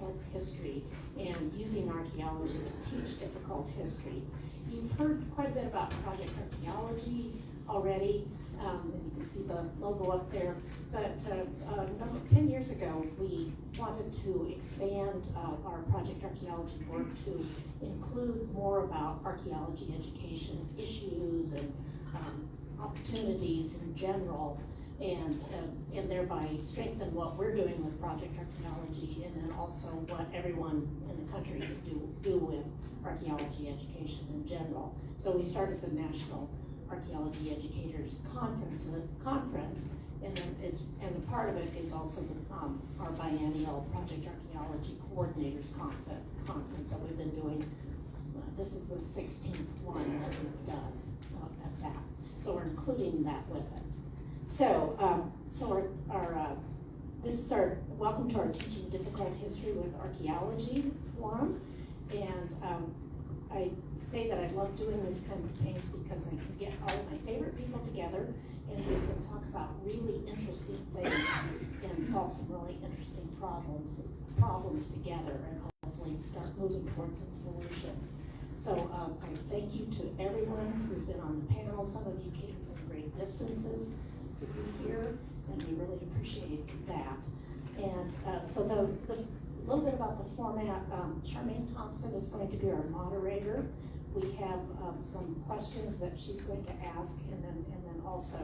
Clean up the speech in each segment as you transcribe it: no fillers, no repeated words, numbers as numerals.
difficult history and using archaeology to teach difficult history. You've heard quite a bit about Project Archaeology already, and you can see the logo up there. But 10 years ago, we wanted to expand our Project Archaeology work to include more about archaeology education issues and opportunities in general, and thereby strengthen what we're doing with Project Archaeology, and then also what everyone in the country could do with archaeology education in general. So we started the National Archaeology Educators Conference, and a part of it is also our biennial Project Archaeology Coordinators Conference that we've been doing. This is the 16th one that we've done at that. So we're including that with it. So, this is our welcome to our Teaching Difficult History with Archaeology forum, and I say that I love doing these kinds of things because I can get all of my favorite people together, and we can talk about really interesting things and solve some really interesting problems together, and hopefully start moving towards some solutions. So I thank you to everyone who's been on the panel. Some of you came from great distances to be here, and we really appreciate that. And so the little bit about the format, Charmaine Thompson is going to be our moderator. We have some questions that she's going to ask, and then also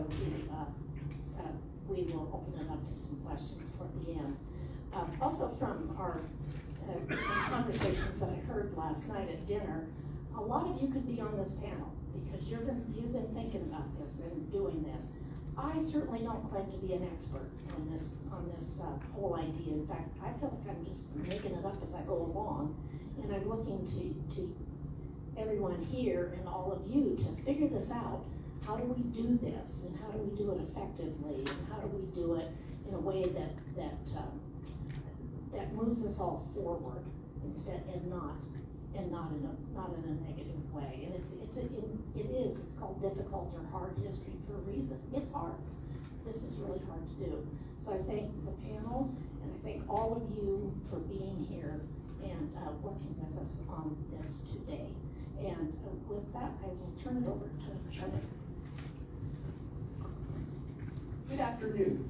we will open it up to some questions toward the end. Also from our some conversations that I heard last night at dinner, a lot of you could be on this panel because you've been thinking about this and doing this. I certainly don't claim to be an expert on this whole idea. In fact, I feel like I'm just making it up as I go along, and I'm looking to everyone here and all of you to figure this out. How do we do this, and how do we do it effectively, and how do we do it in a way that moves us all forward instead, and not in a negative way. And it's called difficult or hard history for a reason. It's hard. This is really hard to do. So I thank the panel, and I thank all of you for being here and working with us on this today. And with that, I will turn it over to Charmaine. Good afternoon.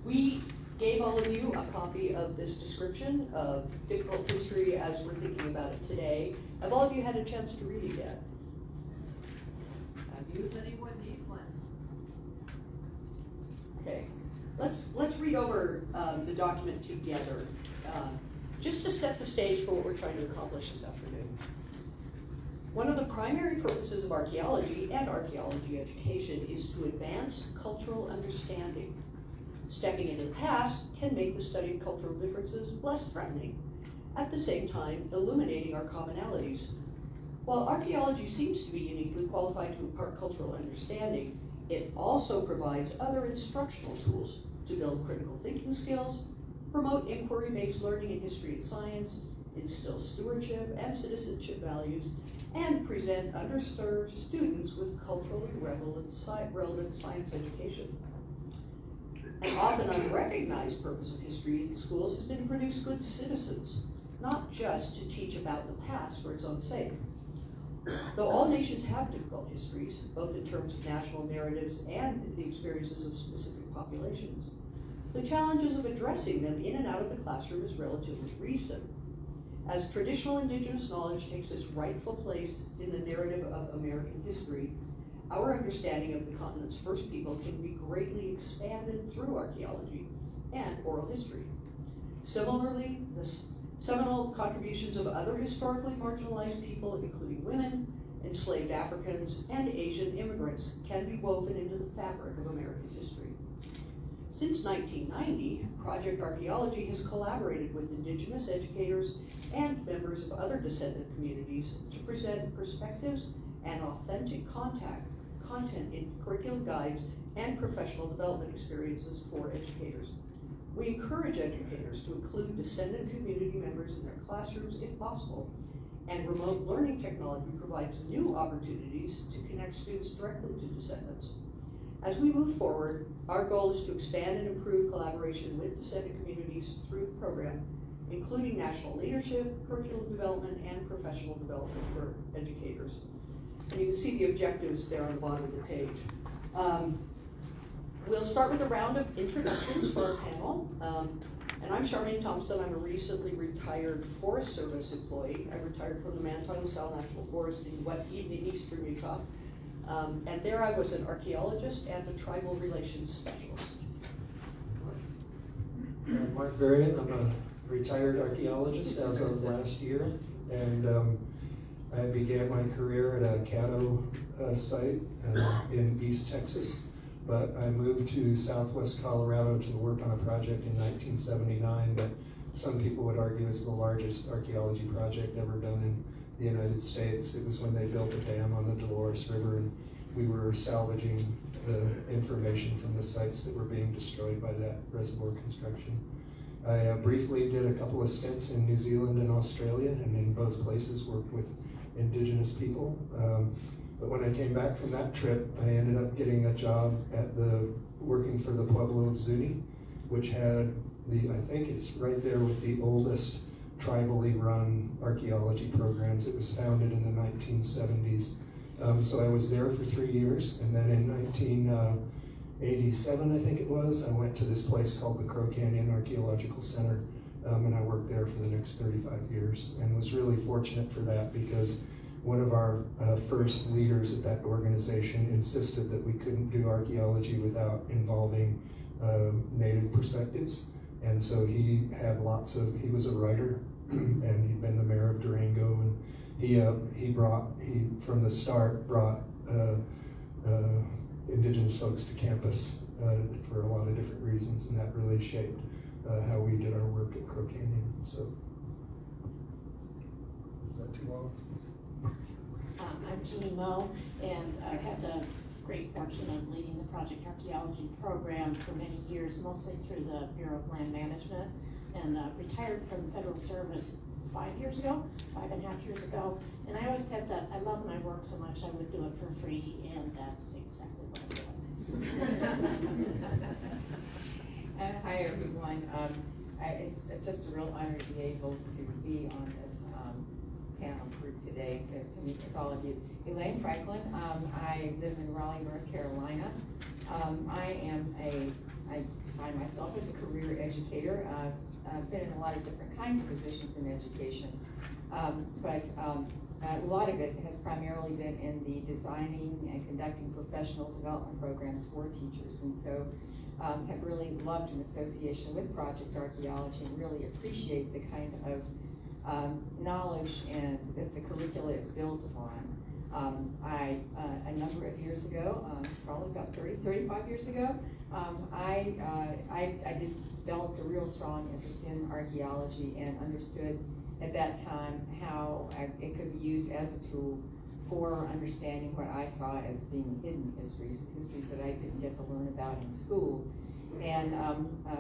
We gave all of you a copy of this description of difficult history as we're thinking about it today. Have all of you had a chance to read it yet? Have you? Does anyone need one? Okay, let's read over the document together, just to set the stage for what we're trying to accomplish this afternoon. One of the primary purposes of archaeology and archaeology education is to advance cultural understanding. Stepping into the past can make the study of cultural differences less threatening, at the same time illuminating our commonalities. While archaeology seems to be uniquely qualified to impart cultural understanding, it also provides other instructional tools to build critical thinking skills, promote inquiry-based learning in history and science, instill stewardship and citizenship values, and present underserved students with culturally relevant science education. An often unrecognized purpose of history in schools has been to produce good citizens, not just to teach about the past for its own sake. Though all nations have difficult histories, both in terms of national narratives and the experiences of specific populations, the challenges of addressing them in and out of the classroom is relatively recent. As traditional indigenous knowledge takes its rightful place in the narrative of American history, our understanding of the continent's first people can be greatly expanded through archaeology and oral history. Similarly, the seminal contributions of other historically marginalized people, including women, enslaved Africans, and Asian immigrants, can be woven into the fabric of American history. Since 1990, Project Archaeology has collaborated with Indigenous educators and members of other descendant communities to present perspectives and authentic content in curriculum guides and professional development experiences for educators. We encourage educators to include descendant community members in their classrooms if possible, and remote learning technology provides new opportunities to connect students directly to descendants. As we move forward, our goal is to expand and improve collaboration with descendant communities through the program including national leadership, curriculum development, and professional development for educators. And you can see the objectives there on the bottom of the page. We'll start with a round of introductions for our panel. And I'm Charmaine Thompson. I'm a recently retired Forest Service employee. I retired from the Manti LaSalle National Forest in eastern Utah. And there I was an archaeologist and a tribal relations specialist. I'm Mark Varian. I'm a retired archaeologist as of last year. And I began my career at a Caddo site in East Texas. But I moved to Southwest Colorado to work on a project in 1979 that some people would argue is the largest archaeology project ever done in the United States. It was when they built a dam on the Dolores River, and we were salvaging the information from the sites that were being destroyed by that reservoir construction. I briefly did a couple of stints in New Zealand and Australia, and in both places worked with indigenous people. But when I came back from that trip, I ended up getting a job working for the Pueblo of Zuni, which had I think it's right there with the oldest tribally run archaeology programs. It was founded in the 1970s. So I was there for 3 years, and then in 1987, I think it was, I went to this place called the Crow Canyon Archaeological Center, and I worked there for the next 35 years, and was really fortunate for that because one of our first leaders at that organization insisted that we couldn't do archaeology without involving Native perspectives. And so he was a writer, and he'd been the mayor of Durango, and he from the start brought indigenous folks to campus for a lot of different reasons, and that really shaped how we did our work at Crow Canyon. So, is that too long? I'm Jeannie Moe, and I've had the great fortune of leading the Project Archaeology program for many years, mostly through the Bureau of Land Management, and retired from federal service 5.5 years ago. And I always said that I love my work so much I would do it for free, and that's exactly what I'm doing. Hi everyone. It's just a real honor to be able to be on this panel group today to meet with all of you. Elaine Franklin. I live in Raleigh, North Carolina. I find myself as a career educator. I've been in a lot of different kinds of positions in education, but a lot of it has primarily been in the designing and conducting professional development programs for teachers, and so have really loved an association with Project Archaeology and really appreciate the kind of knowledge and that the curricula is built upon. A number of years ago, probably about 35 years ago, I developed a real strong interest in archaeology and understood at that time how it could be used as a tool for understanding what I saw as being hidden histories that I didn't get to learn about in school. And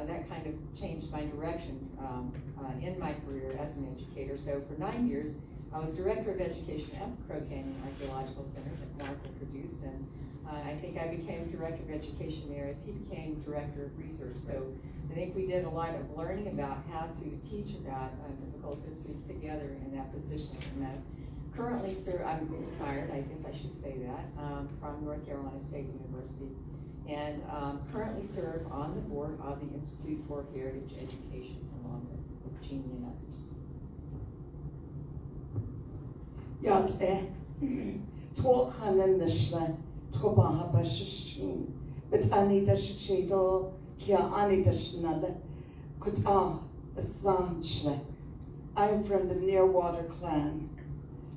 that kind of changed my direction in my career as an educator. So for 9 years, I was director of education at the Crow Canyon Archaeological Center that Mark produced, and I think I became director of education there as he became director of research. So I think we did a lot of learning about how to teach about difficult histories together in that position. And I currently I'm retired, I guess I should say that, from North Carolina State University, and currently serve on the board of the Institute for Heritage Education, along with Jeannie and others. Twochanan Nishla, Tobaha Bashishin, but Anita Shichido, Kia Anita Shnada, Kuta, Sanchla. I'm from the Nearwater clan.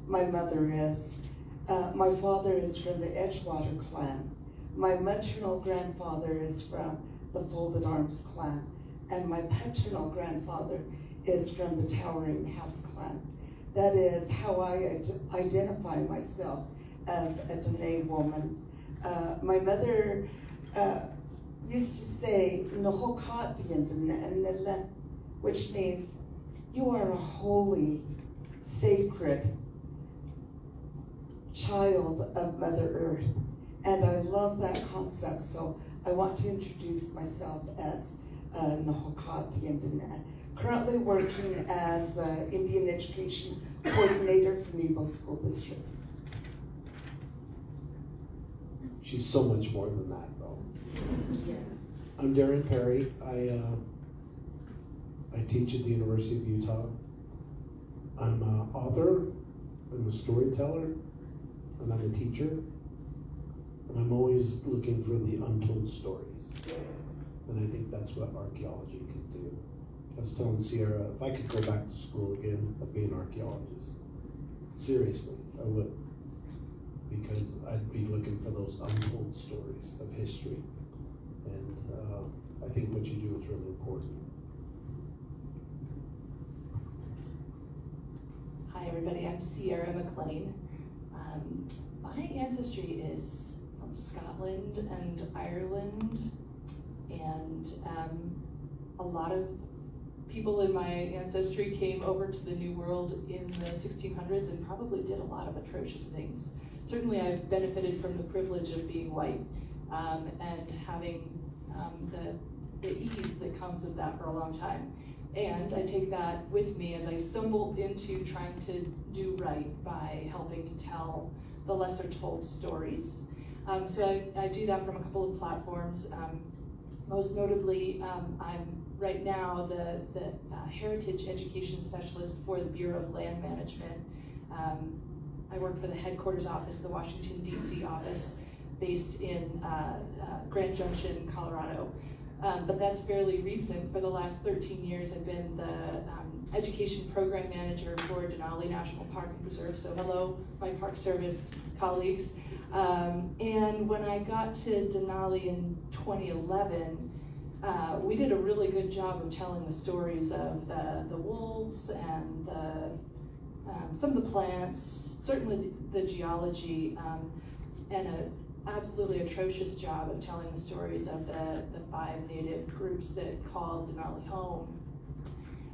My mother is. My father is from the Edgewater clan. My maternal grandfather is from the Folded Arms clan, and my paternal grandfather is from the Towering House clan. That is how I identify myself as a Dene woman. My mother used to say, which means you are a holy, sacred child of Mother Earth. And I love that concept, so I want to introduce myself as Nahokati and currently working as Indian Education Coordinator for Nebo School District. She's so much more than that, though. I'm Darren Perry. I teach at the University of Utah. I'm an author, I'm a storyteller, and I'm a teacher. And I'm always looking for the untold stories. And I think that's what archaeology could do. I was telling Sierra, if I could go back to school again, I'd be an archaeologist. Seriously, I would. Because I'd be looking for those untold stories of history. And I think what you do is really important. Hi everybody, I'm Sierra McLean. My ancestry is from Scotland and Ireland, and a lot of people in my ancestry came over to the New World in the 1600s and probably did a lot of atrocious things. Certainly I've benefited from the privilege of being white and having the ease that comes of that for a long time. And I take that with me as I stumble into trying to do right by helping to tell the lesser told stories. So I do that from a couple of platforms. Most notably, I'm right now the Heritage Education Specialist for the Bureau of Land Management. I work for the headquarters office, the Washington, D.C. office, based in Grand Junction, Colorado. But that's fairly recent. For the last 13 years, I've been the education program manager for Denali National Park and Preserve. So hello, my Park Service colleagues. And when I got to Denali in 2011, we did a really good job of telling the stories of the wolves and some of the plants, certainly the geology, and an absolutely atrocious job of telling the stories of the 5 native groups that called Denali home.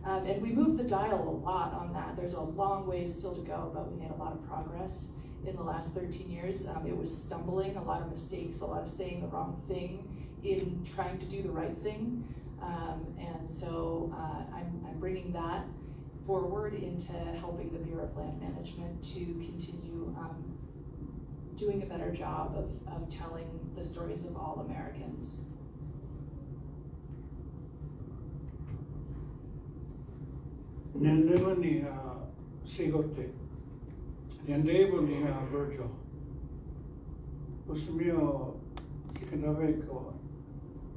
And we moved the dial a lot on that. There's a long ways still to go, but we made a lot of progress in the last 13 years. It was stumbling, a lot of mistakes, a lot of saying the wrong thing in trying to do the right thing. And so I'm bringing that forward into helping the Bureau of Land Management to continue doing a better job of telling the stories of all Americans. Nendevani sigote, nendevani Virgil. Usmio kikandaveko,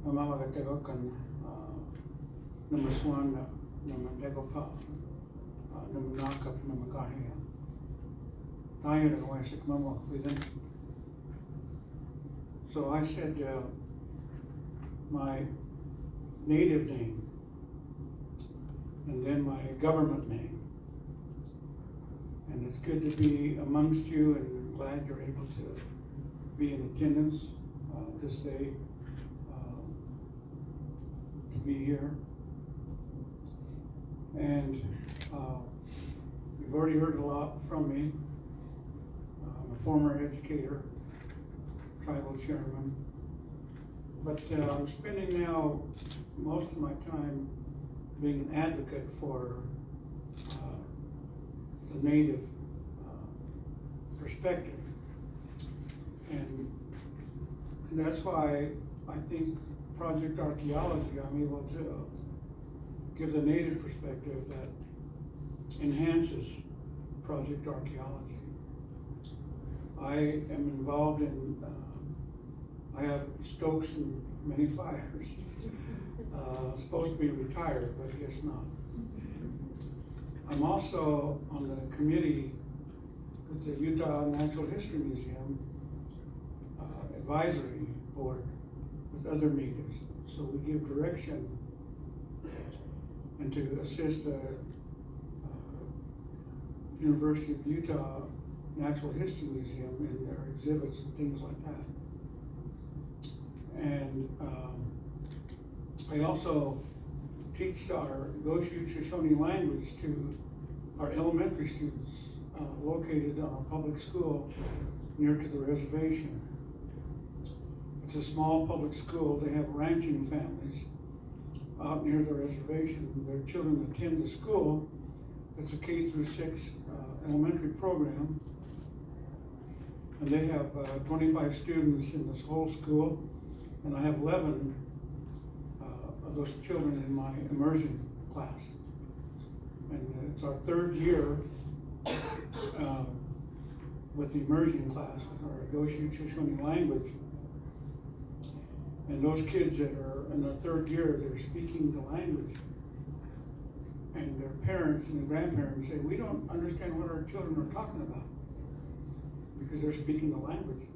mama gategokan, namaswana, namadegopa, namanakap, namagahia. Tayo na wasik mama within. So I said my native name, and then my government name. And it's good to be amongst you, and I'm glad you're able to be in attendance this day, to be here. And you've already heard a lot from me. I'm a former educator, tribal chairman, but I'm spending now most of my time being an advocate for the native perspective. And that's why I think Project Archaeology, I'm able to give the native perspective that enhances Project Archaeology. I am involved in, I have stokes and many fires. Supposed to be retired, but I guess not. I'm also on the committee with the Utah Natural History Museum advisory board with other natives. So we give direction and to assist the University of Utah Natural History Museum in their exhibits and things like that. And I also teach our Goshu Shoshone language to our elementary students located on a public school near to the reservation. It's a small public school. They have ranching families, out near the reservation. Their children attend the school. It's a K through 6 elementary program. And they have 25 students in this whole school. And I have 11 of those children in my immersion class. And it's our 3rd year with the immersion class, with our negotiation language. And those kids that are in their 3rd year, they're speaking the language. And their parents and the grandparents say, we don't understand what our children are talking about because they're speaking the language.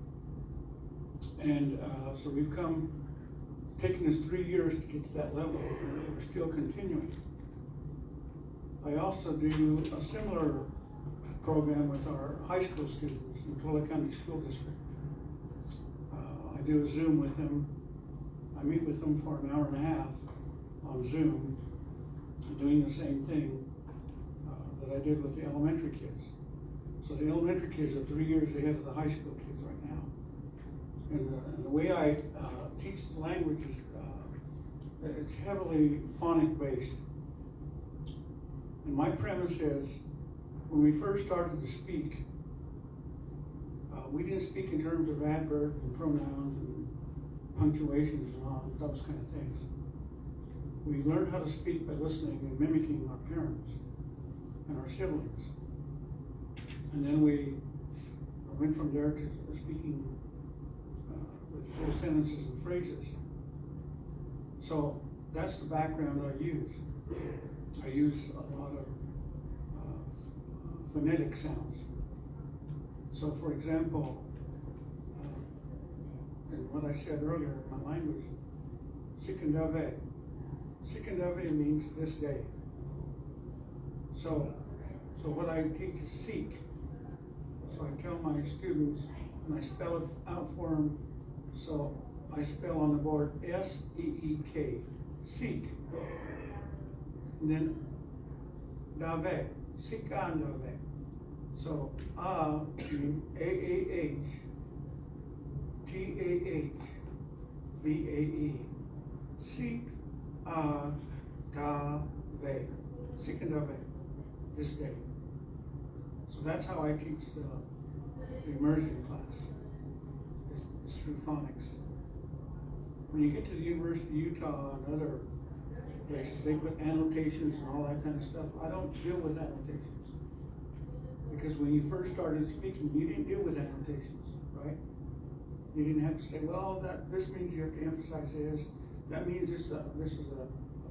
And so we've taken us 3 years to get to that level, and we're still continuing. I also do a similar program with our high school students in Tola County School District. I do a Zoom with them. I meet with them for an hour and a half on Zoom, doing the same thing that I did with the elementary kids. So the elementary kids are 3 years ahead of the high school kids right now. And the way I teach the language is it's heavily phonic based. And my premise is, when we first started to speak, we didn't speak in terms of adverbs and pronouns and punctuations and all those kind of things. We learned how to speak by listening and mimicking our parents and our siblings. And then we went from there to speaking with full sentences and phrases. So that's the background I use. I use a lot of phonetic sounds. So for example, in what I said earlier in my language, Sikandave. Sikandave means this day. So what I teach is seek. So I tell my students, and I spell it out for them. So I spell on the board S-E-E-K, seek. And then dave, sikandave. So means A-A-H, T-A-H-V-A-E. Seek dave, sikandave, this day. So that's how I teach the immersion class. It's through phonics. When you get to the University of Utah and other places, they put annotations and all that kind of stuff. I don't deal with annotations. Because when you first started speaking, you didn't deal with annotations, right? You didn't have to say, well, this means you have to emphasize this. That means this is a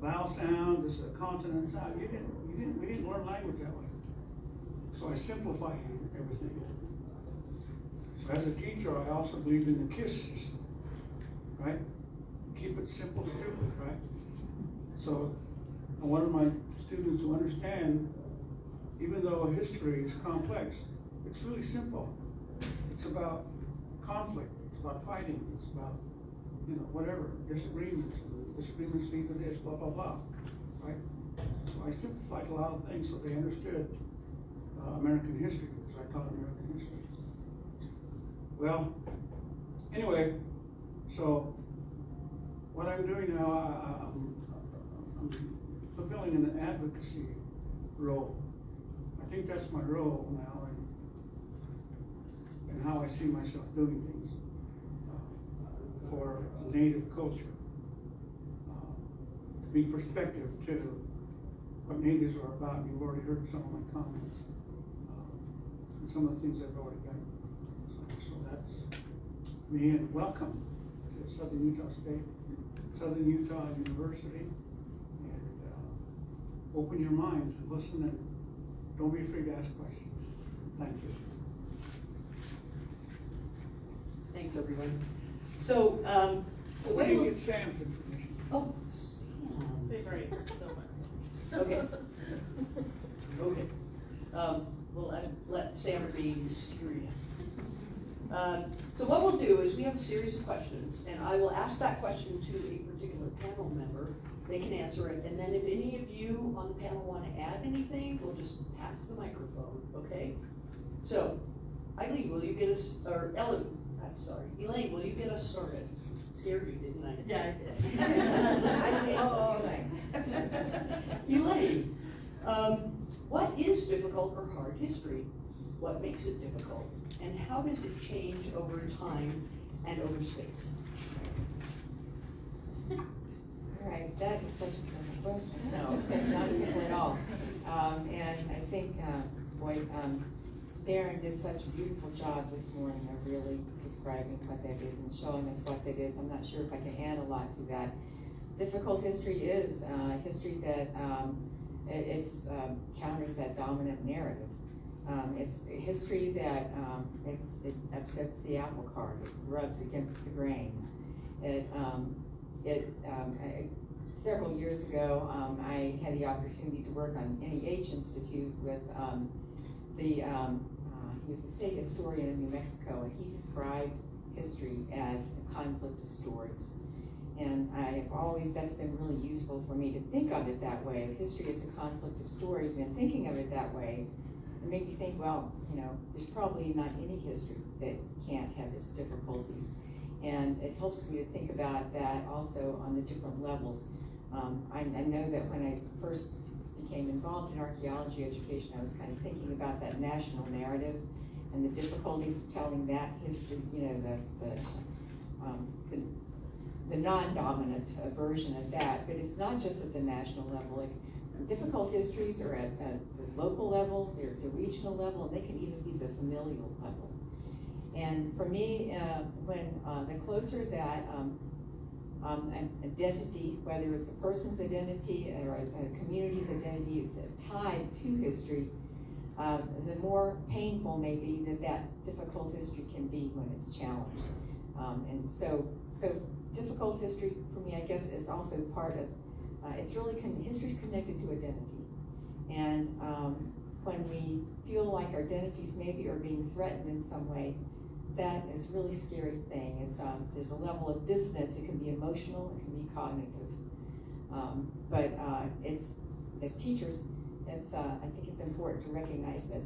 vowel sound, this is a consonant sound. We didn't learn language that way. So I simplify everything. So as a teacher, I also believe in the KISS system, right? Keep it simple, stupid, right? So I wanted my students to understand, even though history is complex, it's really simple. It's about conflict, it's about fighting, it's about, whatever, disagreements. Disagreements lead to this, blah, blah, blah, right? So I simplified a lot of things so they understood American history, because I taught American history. Well, anyway, so what I'm doing now, I'm fulfilling an advocacy role. I think that's my role now, and how I see myself doing things for Native culture. To be perspective to what natives are about. You've already heard some of my comments, and some of the things I've already done. So that's me, and welcome to Southern Utah State, Southern Utah University, and open your minds and listen, and don't be afraid to ask questions. Thank you. Thanks, everyone. So, the Where way do you we'll- get Sam's information? Oh, Favorite so much. okay. Okay. We'll let Sam be mysterious. So what we'll do is we have a series of questions, and I will ask that question to a particular panel member. They can answer it, and then if any of you on the panel want to add anything, we'll just pass the microphone, okay? So, Eileen, will you get us, or Elaine, will you get us started? scared you, didn't I? Yeah, I did. Elaine, what is difficult or hard history? What makes it difficult? And how does it change over time and over space? All right, that is such a simple question. No, not simple at all. And I think, Darren did such a beautiful job this morning of really describing what that is and showing us what that is. I'm not sure if I can add a lot to that. Difficult history is history that counters that dominant narrative. It's a history that it upsets the apple cart. It rubs against the grain. Several years ago, I had the opportunity to work on NAEC Institute with he was the state historian in New Mexico, and he described history as a conflict of stories. And that's been really useful for me to think of it that way, of history as a conflict of stories, and thinking of it that way, it made me think, well, there's probably not any history that can't have its difficulties. And it helps me to think about that also on the different levels. I know that when I first became involved in archaeology education, I was kind of thinking about that national narrative and the difficulties of telling that history, the non-dominant version of that. But it's not just at the national level. Like, difficult histories are at the local level, they're at the regional level, and they can even be the familial level. And for me, when the closer that an identity, whether it's a person's identity or a community's identity, is tied to history, the more painful maybe that difficult history can be when it's challenged. And so difficult history for me, I guess, is also part of, history's connected to identity. And when we feel like our identities maybe are being threatened in some way, that is a really scary thing. There's a level of dissonance. It can be emotional, it can be cognitive. But as teachers, I think it's important to recognize that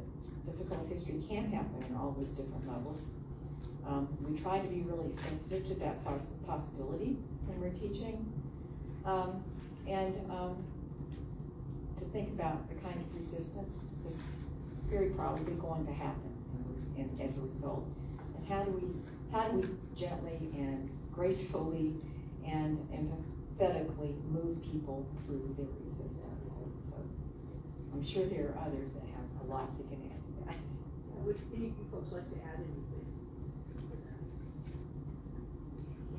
difficult history can happen in all those different levels. We try to be really sensitive to that possibility when we're teaching, and to think about the kind of resistance that's very probably going to happen as a result. And how do we gently and gracefully and empathetically move people through their resistance? So I'm sure there are others that have a lot they can add to that. Would any of you folks like to add anything?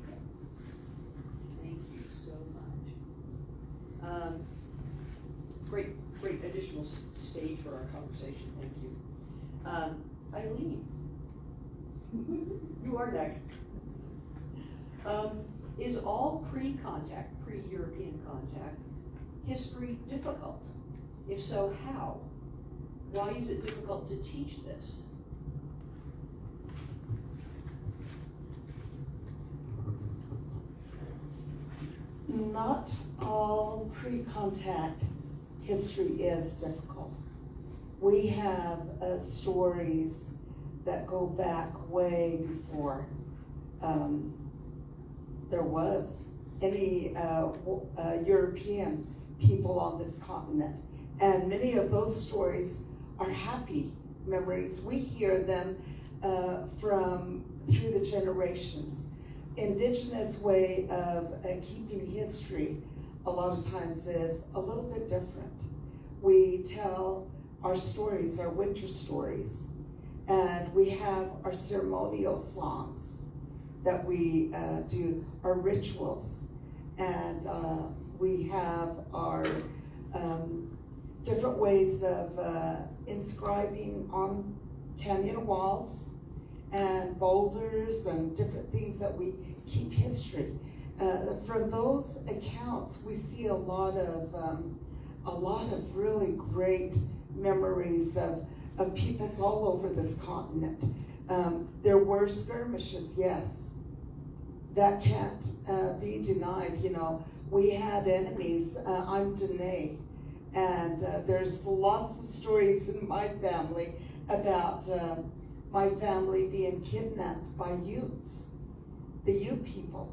Okay. Thank you so much. Great additional stage for our conversation. Thank you. Eileen, you are next. Is all pre-European contact history difficult? If so, how? Why is it difficult to teach this? Not all pre-contact history is difficult. We have stories that go back way before there was any European people on this continent. And many of those stories are happy memories. We hear them through the generations. Indigenous way of keeping history a lot of times is a little bit different. We tell our stories, our winter stories, and we have our ceremonial songs that we do, our rituals, and we have our different ways of inscribing on canyon walls and boulders and different things that we keep history. From those accounts, we see a lot of really great memories of peoples all over this continent. There were skirmishes, yes. That can't be denied. We had enemies. I'm Dene, and there's lots of stories in my family about my family being kidnapped by Utes, the Ute people,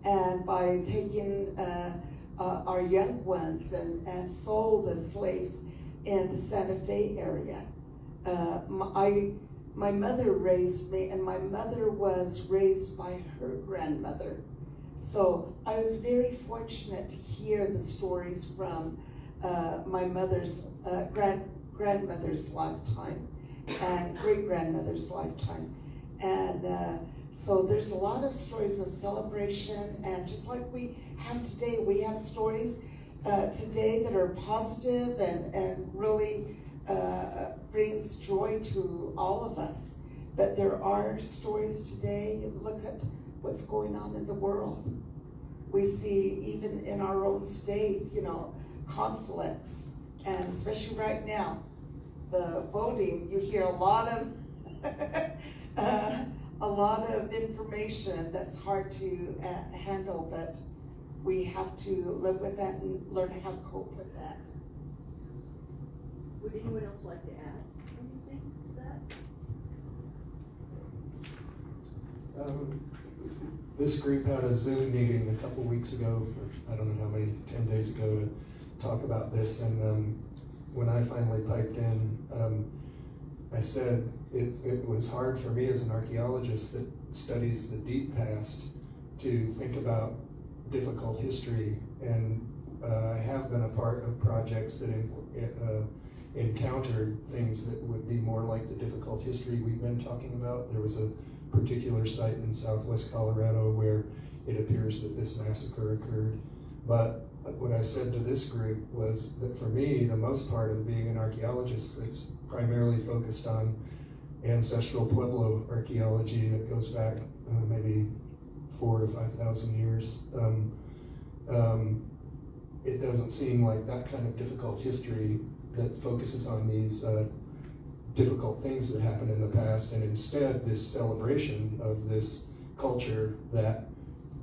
and by taking our young ones and sold the slaves in the Santa Fe area. My mother raised me, and my mother was raised by her grandmother. So I was very fortunate to hear the stories from my mother's grandmother's lifetime and great-grandmother's lifetime. And so there's a lot of stories of celebration, and just like we have today, we have stories today that are positive and really brings joy to all of us. But there are stories today. Look at what's going on in the world. We see even in our own state, conflicts, and especially right now, the voting, you hear a lot of information that's hard to handle, but we have to live with that and learn how to cope with that. Would anyone else like to add anything to that? This group had a Zoom meeting a couple weeks ago, or I don't know how many, 10 days ago, to talk about this, and when I finally piped in, I said it was hard for me as an archaeologist that studies the deep past to think about difficult history, and I have been a part of projects that encountered things that would be more like the difficult history we've been talking about. There was a particular site in southwest Colorado where it appears that this massacre occurred. But what I said to this group was that for me, the most part of being an archaeologist that's primarily focused on ancestral Pueblo archaeology that goes back maybe 4,000 to 5,000 years. It doesn't seem like that kind of difficult history that focuses on these difficult things that happened in the past, and instead this celebration of this culture that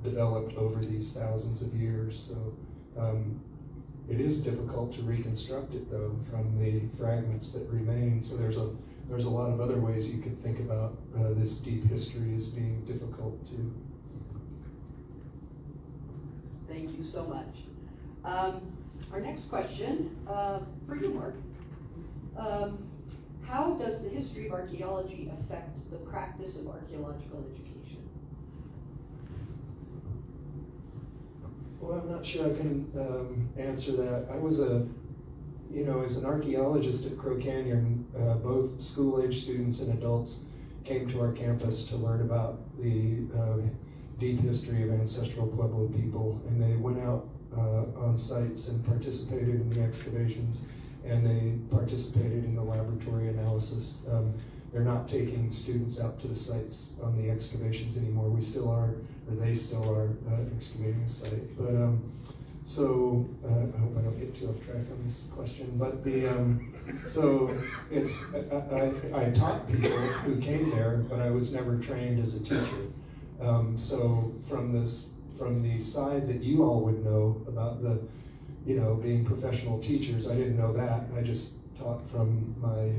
developed over these thousands of years. So it is difficult to reconstruct it, though, from the fragments that remain. So there's a lot of other ways you could think about this deep history as being difficult too. Thank you so much. Our next question, for you, Mark. How does the history of archaeology affect the practice of archaeological education? Well, I'm not sure I can answer that. I was as an archaeologist at Crow Canyon, both school-age students and adults came to our campus to learn about the deep history of ancestral Pueblo people, and they went out on sites and participated in the excavations, and they participated in the laboratory analysis. They're not taking students out to the sites on the excavations anymore. We still are, or they still are, excavating a site. But so I hope I don't get too off track on this question. But so it's I taught people who came there, but I was never trained as a teacher. So from the side that you all would know about the being professional teachers, I didn't know that. I just taught from my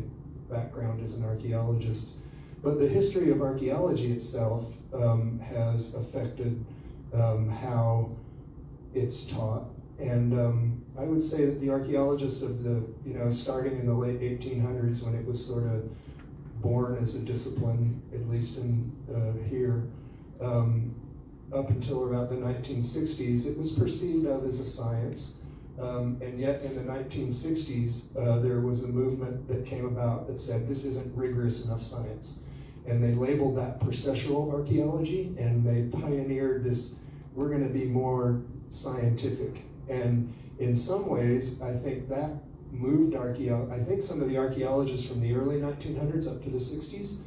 background as an archaeologist. But the history of archaeology itself has affected how it's taught. And I would say that the archaeologists of the, starting in the late 1800s, when it was sort of born as a discipline, at least in here, up until about the 1960s, it was perceived of as a science. And yet in the 1960s, there was a movement that came about that said this isn't rigorous enough science. And they labeled that processual archaeology, and they pioneered this, we're going to be more scientific. And in some ways, I think that moved I think some of the archaeologists from the early 1900s up to the 60s,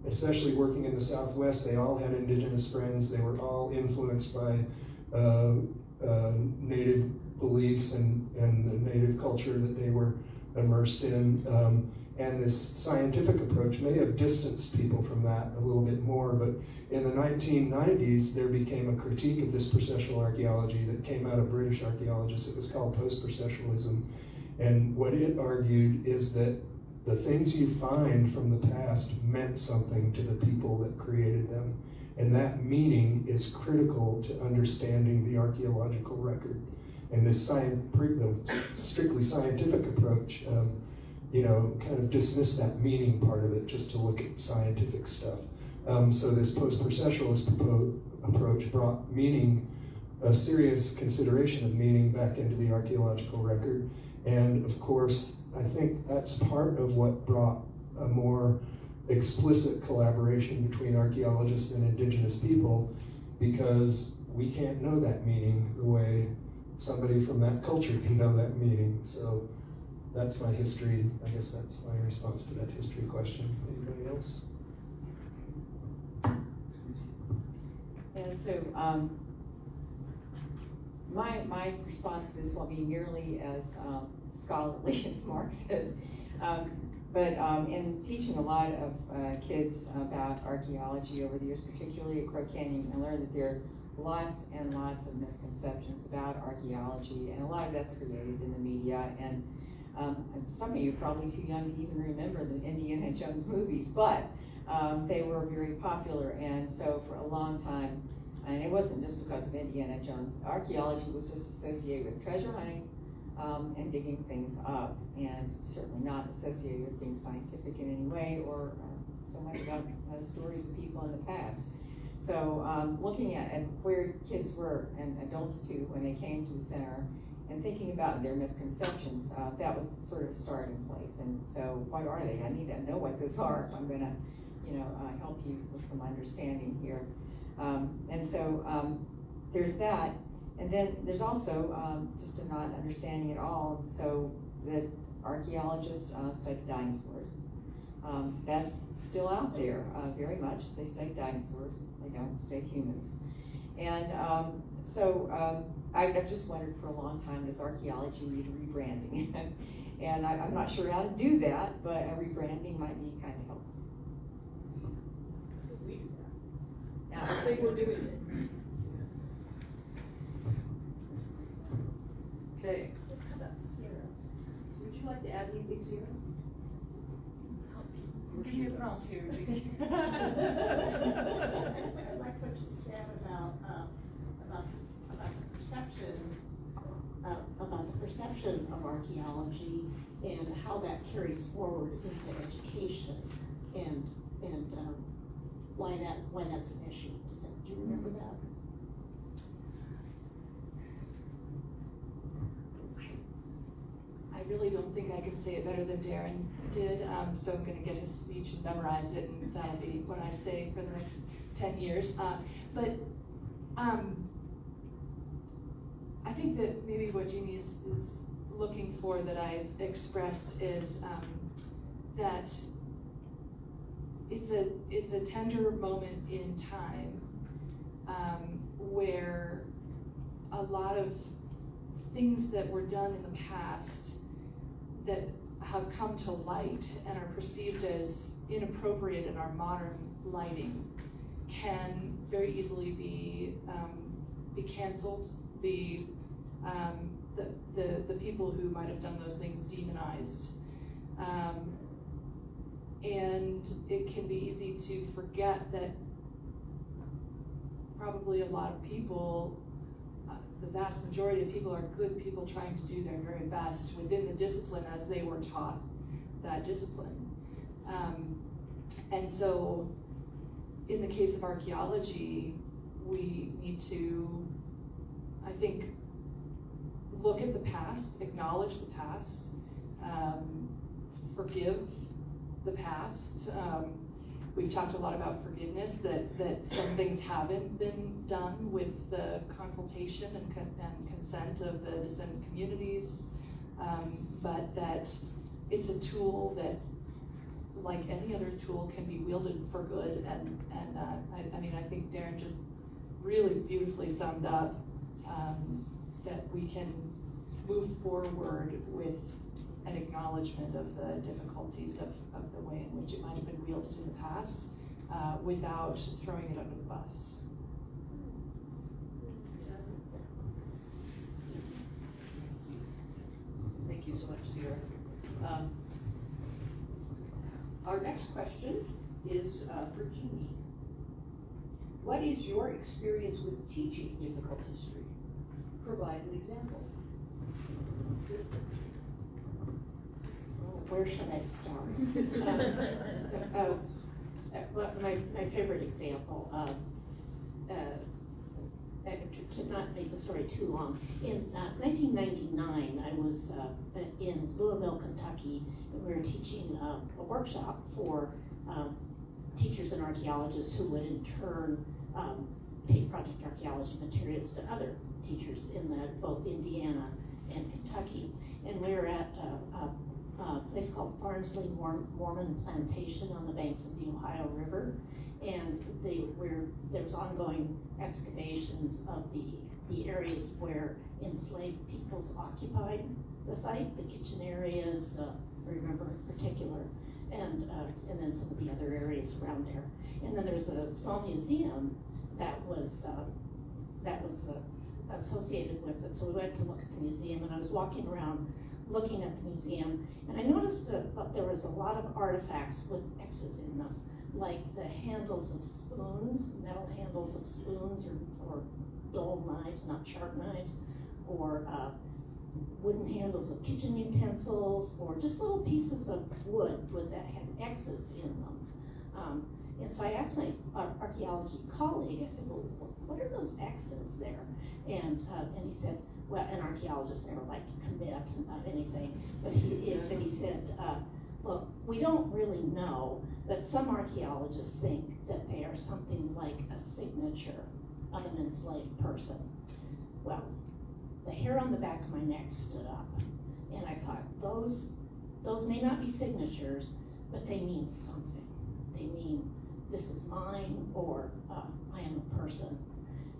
especially working in the Southwest, they all had indigenous friends. They were all influenced by native beliefs and the native culture that they were immersed in. And this scientific approach may have distanced people from that a little bit more, but in the 1990s, there became a critique of this processual archaeology that came out of British archaeologists. It was called post-processualism. And what it argued is that the things you find from the past meant something to the people that created them. And that meaning is critical to understanding the archaeological record. And this strictly scientific approach, kind of dismiss that meaning part of it just to look at scientific stuff. So this post-processualist approach brought meaning, a serious consideration of meaning back into the archaeological record. And of course, I think that's part of what brought a more explicit collaboration between archaeologists and indigenous people, because we can't know that meaning the way somebody from that culture can know that meaning. So that's my history. I guess that's my response to that history question. Anybody else? And so, my response to this won't be nearly as scholarly as Mark says, but in teaching a lot of kids about archaeology over the years, particularly at Crow Canyon, I learned that there are lots and lots of misconceptions about archaeology, and a lot of that's created in the media. And some of you are probably too young to even remember the Indiana Jones movies, but they were very popular. And so for a long time, and it wasn't just because of Indiana Jones, archaeology was just associated with treasure hunting and digging things up, and certainly not associated with being scientific in any way or so much about stories of people in the past. So looking at where kids were, and adults too, when they came to the center, and thinking about their misconceptions, that was sort of a starting place. And so what are they? I need to know what those are if I'm gonna, help you with some understanding here. And so there's that. And then there's also just a not understanding at all. So the archaeologists study dinosaurs. That's still out there very much. They study dinosaurs. They don't study humans. And I've just wondered for a long time, does archaeology need a rebranding? And I'm not sure how to do that, but a rebranding might be kind of helpful. We do that. I think we're doing it. Okay, How about Sierra? would you like to add anything, Sierra? Give me a prompt here, Judy. I like what you said about the perception of archaeology and how that carries forward into education and why that's an issue. Do you remember that? I really don't think I can say it better than Darren did, so I'm going to get his speech and memorize it, and that'll be what I say for the next 10 years. But I think that maybe what Jeannie is looking for that I've expressed is that it's a tender moment in time where a lot of things that were done in the past that have come to light and are perceived as inappropriate in our modern lighting can very easily be canceled, the people who might have done those things demonized. And it can be easy to forget that probably a lot of people, the vast majority of people, are good people trying to do their very best within the discipline as they were taught that discipline. And so in the case of archaeology, we need to, I think, look at the past, acknowledge the past, forgive the past. We've talked a lot about forgiveness, that some things haven't been done with the consultation and consent of the descendant communities, but that it's a tool that, like any other tool, can be wielded for good. And I think Darren just really beautifully summed up that we can move forward with an acknowledgement of the difficulties of the way in which it might have been wielded in the past, without throwing it under the bus. Thank you so much, Sierra. Our next question is for Jeannie. What is your experience with teaching difficult history? Provide an example. Where should I start? Well, my favorite example, to not make the story too long, in 1999, I was in Louisville, Kentucky, and we were teaching a workshop for teachers and archaeologists who would in turn take project archaeology materials to other teachers in both Indiana and Kentucky. And we were at a place called Farnsley Mormon Plantation on the banks of the Ohio River. And there was ongoing excavations of the areas where enslaved peoples occupied the site, the kitchen areas, I remember in particular, and then some of the other areas around there. And then there's a small museum that was associated with it. So we went to look at the museum, and I was walking around looking at the museum, and I noticed that there was a lot of artifacts with X's in them, like the handles of spoons, metal handles of spoons, or dull knives, not sharp knives, or wooden handles of kitchen utensils, or just little pieces of wood that had X's in them. And so I asked my archaeology colleague, I said, well, what are those X's there? And he said, well, an archaeologist never liked to commit anything, but he said, well, we don't really know, but some archaeologists think that they are something like a signature of an enslaved person. Well, the hair on the back of my neck stood up, and I thought, those may not be signatures, but they mean something. They mean, this is mine, or I am a person.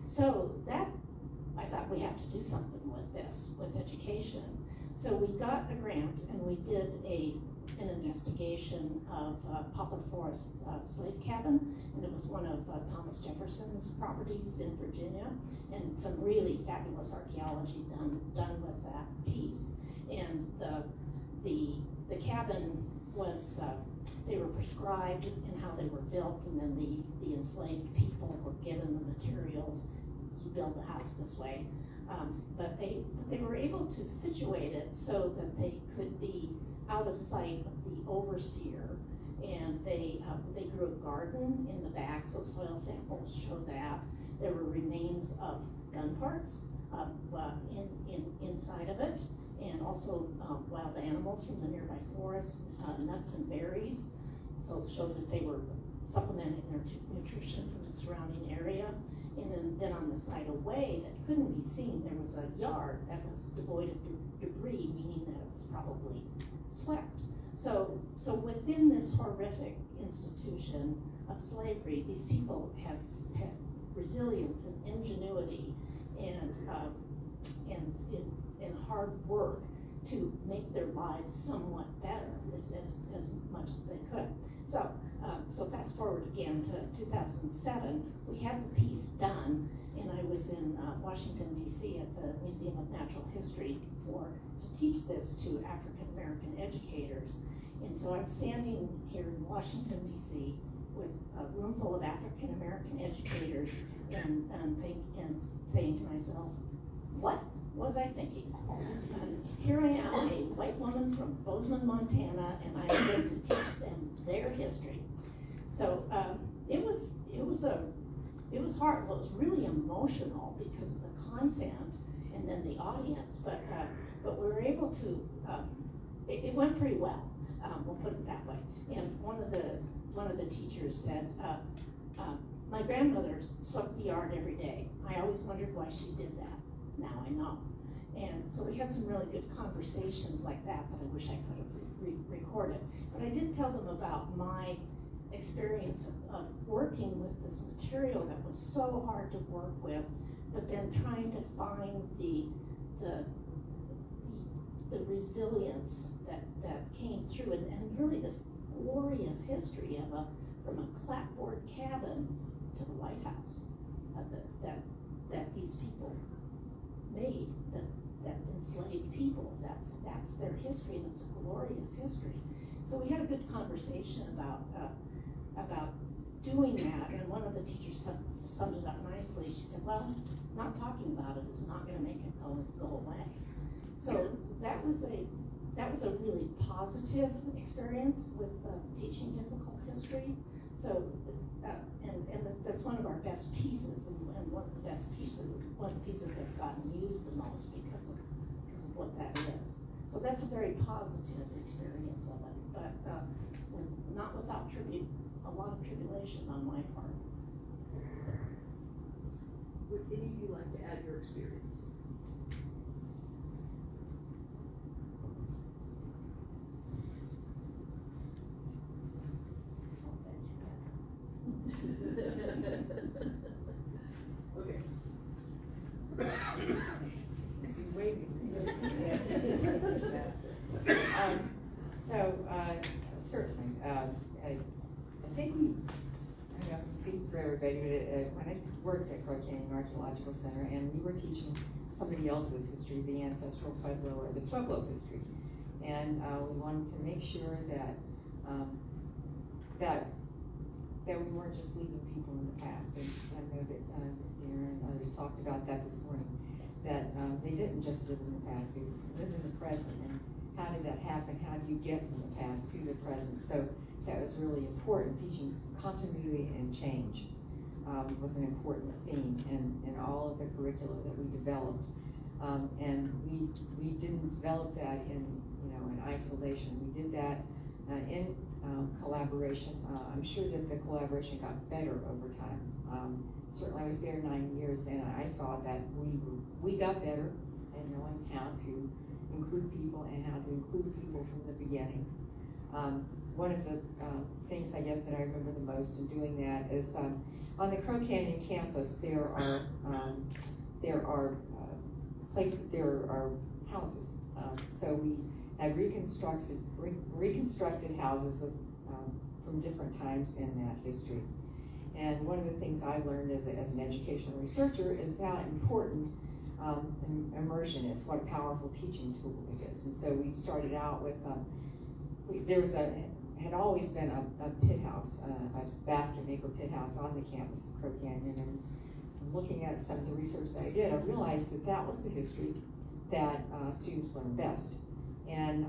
So that, I thought, we have to do something with this, with education. So we got a grant, and we did an investigation of Poplar Forest slave cabin, and it was one of Thomas Jefferson's properties in Virginia, and some really fabulous archaeology done with that piece. And the cabin was, they were prescribed in how they were built, and then the enslaved people were given the materials. You build the house this way. But they were able to situate it so that they could be out of sight of the overseer, and they grew a garden in the back, so soil samples show that. There were remains of gun parts inside of it, and also wild animals from the nearby forest, nuts and berries, so it showed that they were supplementing their nutrition from the surrounding area. And then on the side away that couldn't be seen, there was a yard that was devoid of debris, meaning that it was probably swept. So within this horrific institution of slavery, these people had resilience and ingenuity and hard work to make their lives somewhat better as much as they could. So fast forward again to 2007, we had the piece done, and I was in Washington, D.C. at the Museum of Natural History to teach this to African American educators. And so I'm standing here in Washington, D.C. with a room full of African American educators and saying to myself, what was I thinking? Here I am, a white woman from Bozeman, Montana, and I'm going to teach them their history. So it was hard. Well, it was really emotional because of the content and then the audience, but we were able to. It went pretty well. We'll put it that way. And one of the teachers said, my grandmother swept the yard every day. I always wondered why she did that. Now I know. And so we had some really good conversations like that I wish I could have recorded. But I did tell them about my experience of working with this material that was so hard to work with, but then trying to find the resilience that came through, and really this glorious history of from a clapboard cabin to the White House that these people made, that enslaved people. That's their history, and it's a glorious history. So we had a good conversation about doing that, and one of the teachers summed it up nicely. She said, well, not talking about it is not gonna make it go away. So that was a really positive experience with teaching difficult history. So, and that's one of our best pieces, and one of the pieces that's gotten used the most because of what that is. So that's a very positive experience of it, but not without a lot of tribulation on my part. Would any of you like to add your experience? Okay. Certainly, I think we, I don't know if it speaks for everybody, but when I worked at Crow Canyon Archaeological Center, and we were teaching somebody else's history, the ancestral Pueblo or the Pueblo history, and we wanted to make sure that that we weren't just leaving people in the past. And I know that Darren and others talked about that this morning, that they didn't just live in the past, they lived in the present. And how did that happen? How do you get from the past to the present? So that was really important. Teaching continuity and change was an important theme in all of the curricula that we developed. And we didn't develop that in isolation. We did that in collaboration. I'm sure that the collaboration got better over time. Certainly I was there 9 years, and I saw that we got better at knowing how to include people and how to include people from the beginning. One of the things I guess that I remember the most in doing that is on the Crow Canyon campus there are houses. So we have reconstructed houses from different times in that history. And one of the things I've learned as an educational researcher is how important immersion is, what a powerful teaching tool it is. And so we started out with, had always been a pit house, a basket maker pit house on the campus of Crow Canyon. And looking at some of the research that I did, I realized that was the history that students learn best. And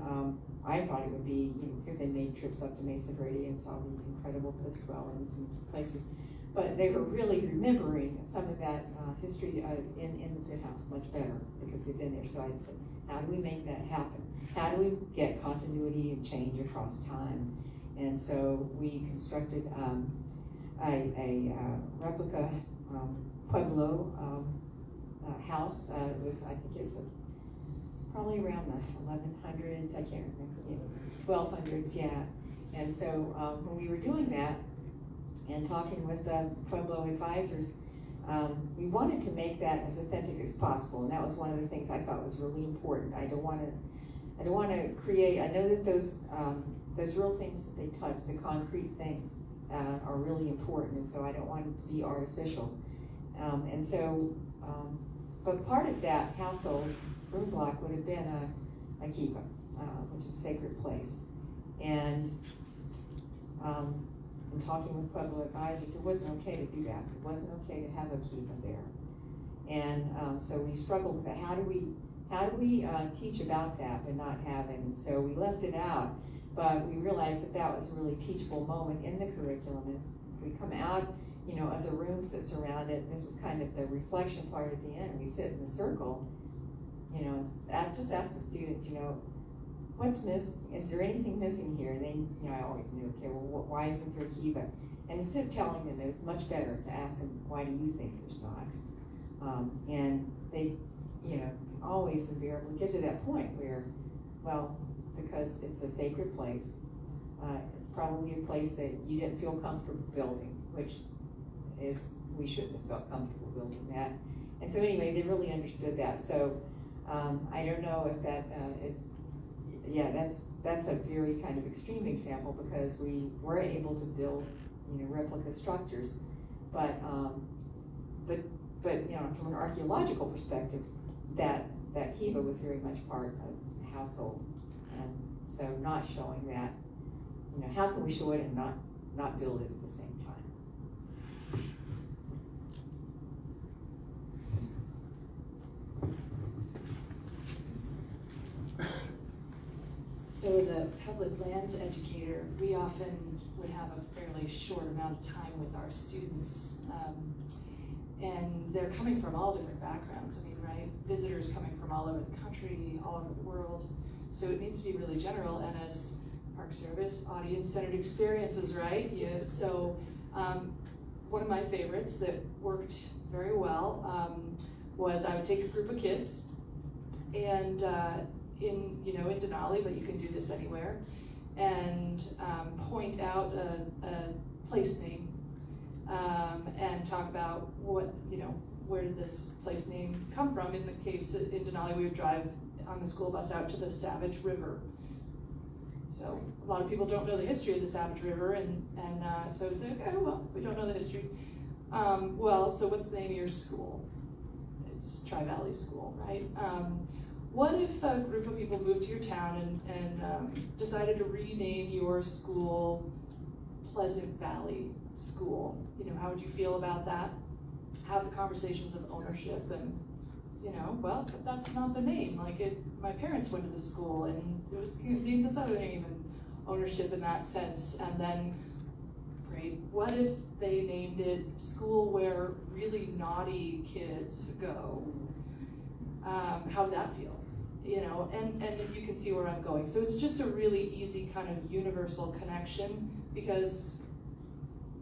I thought it would be, because they made trips up to Mesa Verde and saw the incredible cliff dwellings and places, but they were really remembering some of that history in the pit house much better because they've been there. So I said, how do we make that happen? How do we get continuity and change across time? And so we constructed a replica Pueblo house. It was, I think it's probably around the 1100s, I can't remember, 1200s, yeah. And so when we were doing that and talking with Pueblo advisors, we wanted to make that as authentic as possible, and that was one of the things I thought was really important. I don't want to create. I know that those real things that they touch, the concrete things, are really important, and so I don't want it to be artificial. And so, but part of that household room block would have been a kiva, which is a sacred place. And in talking with Pueblo advisors, it wasn't okay to do that. It wasn't okay to have a kiva there. And so we struggled with that. How do we teach about that but not have it? And so we left it out, but we realized that was a really teachable moment in the curriculum. And we come out, of the rooms that surround it. This was kind of the reflection part at the end. We sit in a circle, just ask the students, what's missing? Is there anything missing here? And they, I always knew, okay, well, why isn't there a kiva? And instead of telling them, it was much better to ask them, why do you think there's not? And they, always invariably get to that point where, well, because it's a sacred place, it's probably a place that you didn't feel comfortable building, which is, we shouldn't have felt comfortable building that. And so anyway, they really understood that. So I don't know if that that's a very kind of extreme example because we were able to build, replica structures, but from an archaeological perspective, that kiva was very much part of the household, and so not showing that, how can we show it and not build it at the same time? a public lands educator, we often would have a fairly short amount of time with our students. And they're coming from all different backgrounds. I mean, right? Visitors coming from all over the country, all over the world. So it needs to be really general. And as Park Service, audience-centered experiences, right? So one of my favorites that worked very well was I would take a group of kids and in Denali, but you can do this anywhere, and point out a place name and talk about where did this place name come from. In the case in Denali, we would drive on the school bus out to the Savage River. So a lot of people don't know the history of the Savage River, and so it's like, okay, well, we don't know the history. So what's the name of your school? It's Tri-Valley School, right? What if a group of people moved to your town and decided to rename your school Pleasant Valley School? How would you feel about that? Have the conversations of ownership and, but that's not the name. My parents went to the school and it was named this other name, and ownership in that sense. And then, great, what if they named it School Where Really Naughty Kids Go? How would that feel? And you can see where I'm going. So it's just a really easy kind of universal connection, because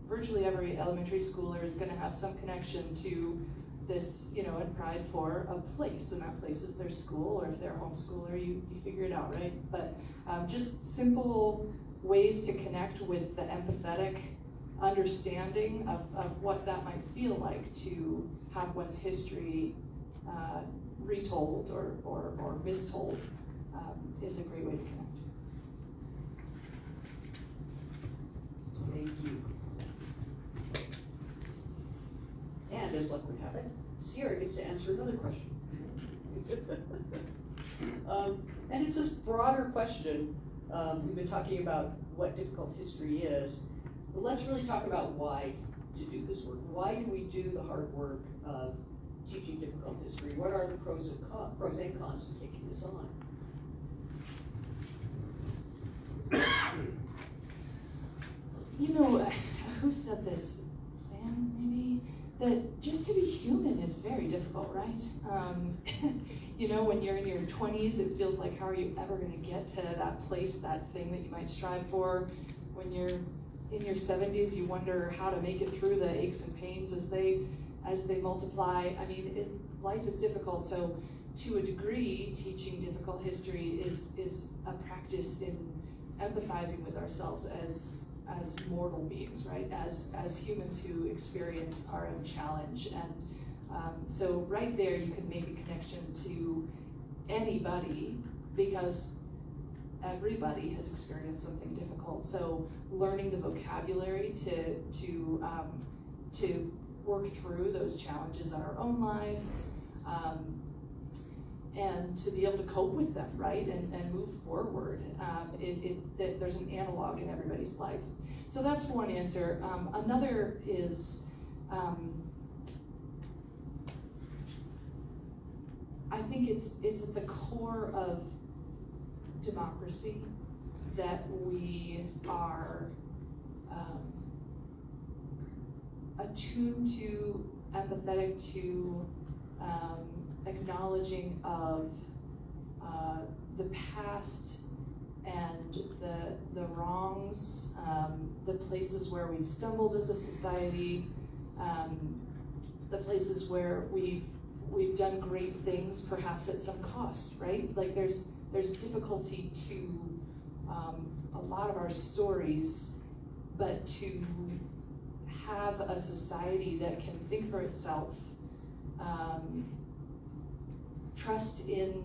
virtually every elementary schooler is going to have some connection to this, and pride for a place, and that place is their school, or if they're a homeschooler, you figure it out, right? But just simple ways to connect with the empathetic understanding of what that might feel like to have one's history retold or mistold is a great way to connect. Thank you. And as luck would have it, Sierra gets to answer another question. And it's this broader question. We've been talking about what difficult history is, but let's really talk about why to do this work. Why do we do the hard work of teaching difficult history? What are the pros and cons of taking this on? Who said this? Sam, maybe? That just to be human is very difficult, right? When you're in your 20s, it feels like, how are you ever going to get to that place, that thing that you might strive for? When you're in your 70s, you wonder how to make it through the aches and pains as they multiply. I mean, life is difficult, so to a degree, teaching difficult history is a practice in empathizing with ourselves as mortal beings, right? As humans who experience our own challenge. And so right there, you can make a connection to anybody, because everybody has experienced something difficult. So learning the vocabulary to work through those challenges in our own lives, and to be able to cope with them, right, and move forward. There's an analog in everybody's life. So that's one answer. Another is, I think it's at the core of democracy that we are attuned to, empathetic to, acknowledging of the past and the wrongs, the places where we've stumbled as a society, the places where we've done great things, perhaps at some cost, right? Like there's difficulty to a lot of our stories, but to have a society that can think for itself, trust in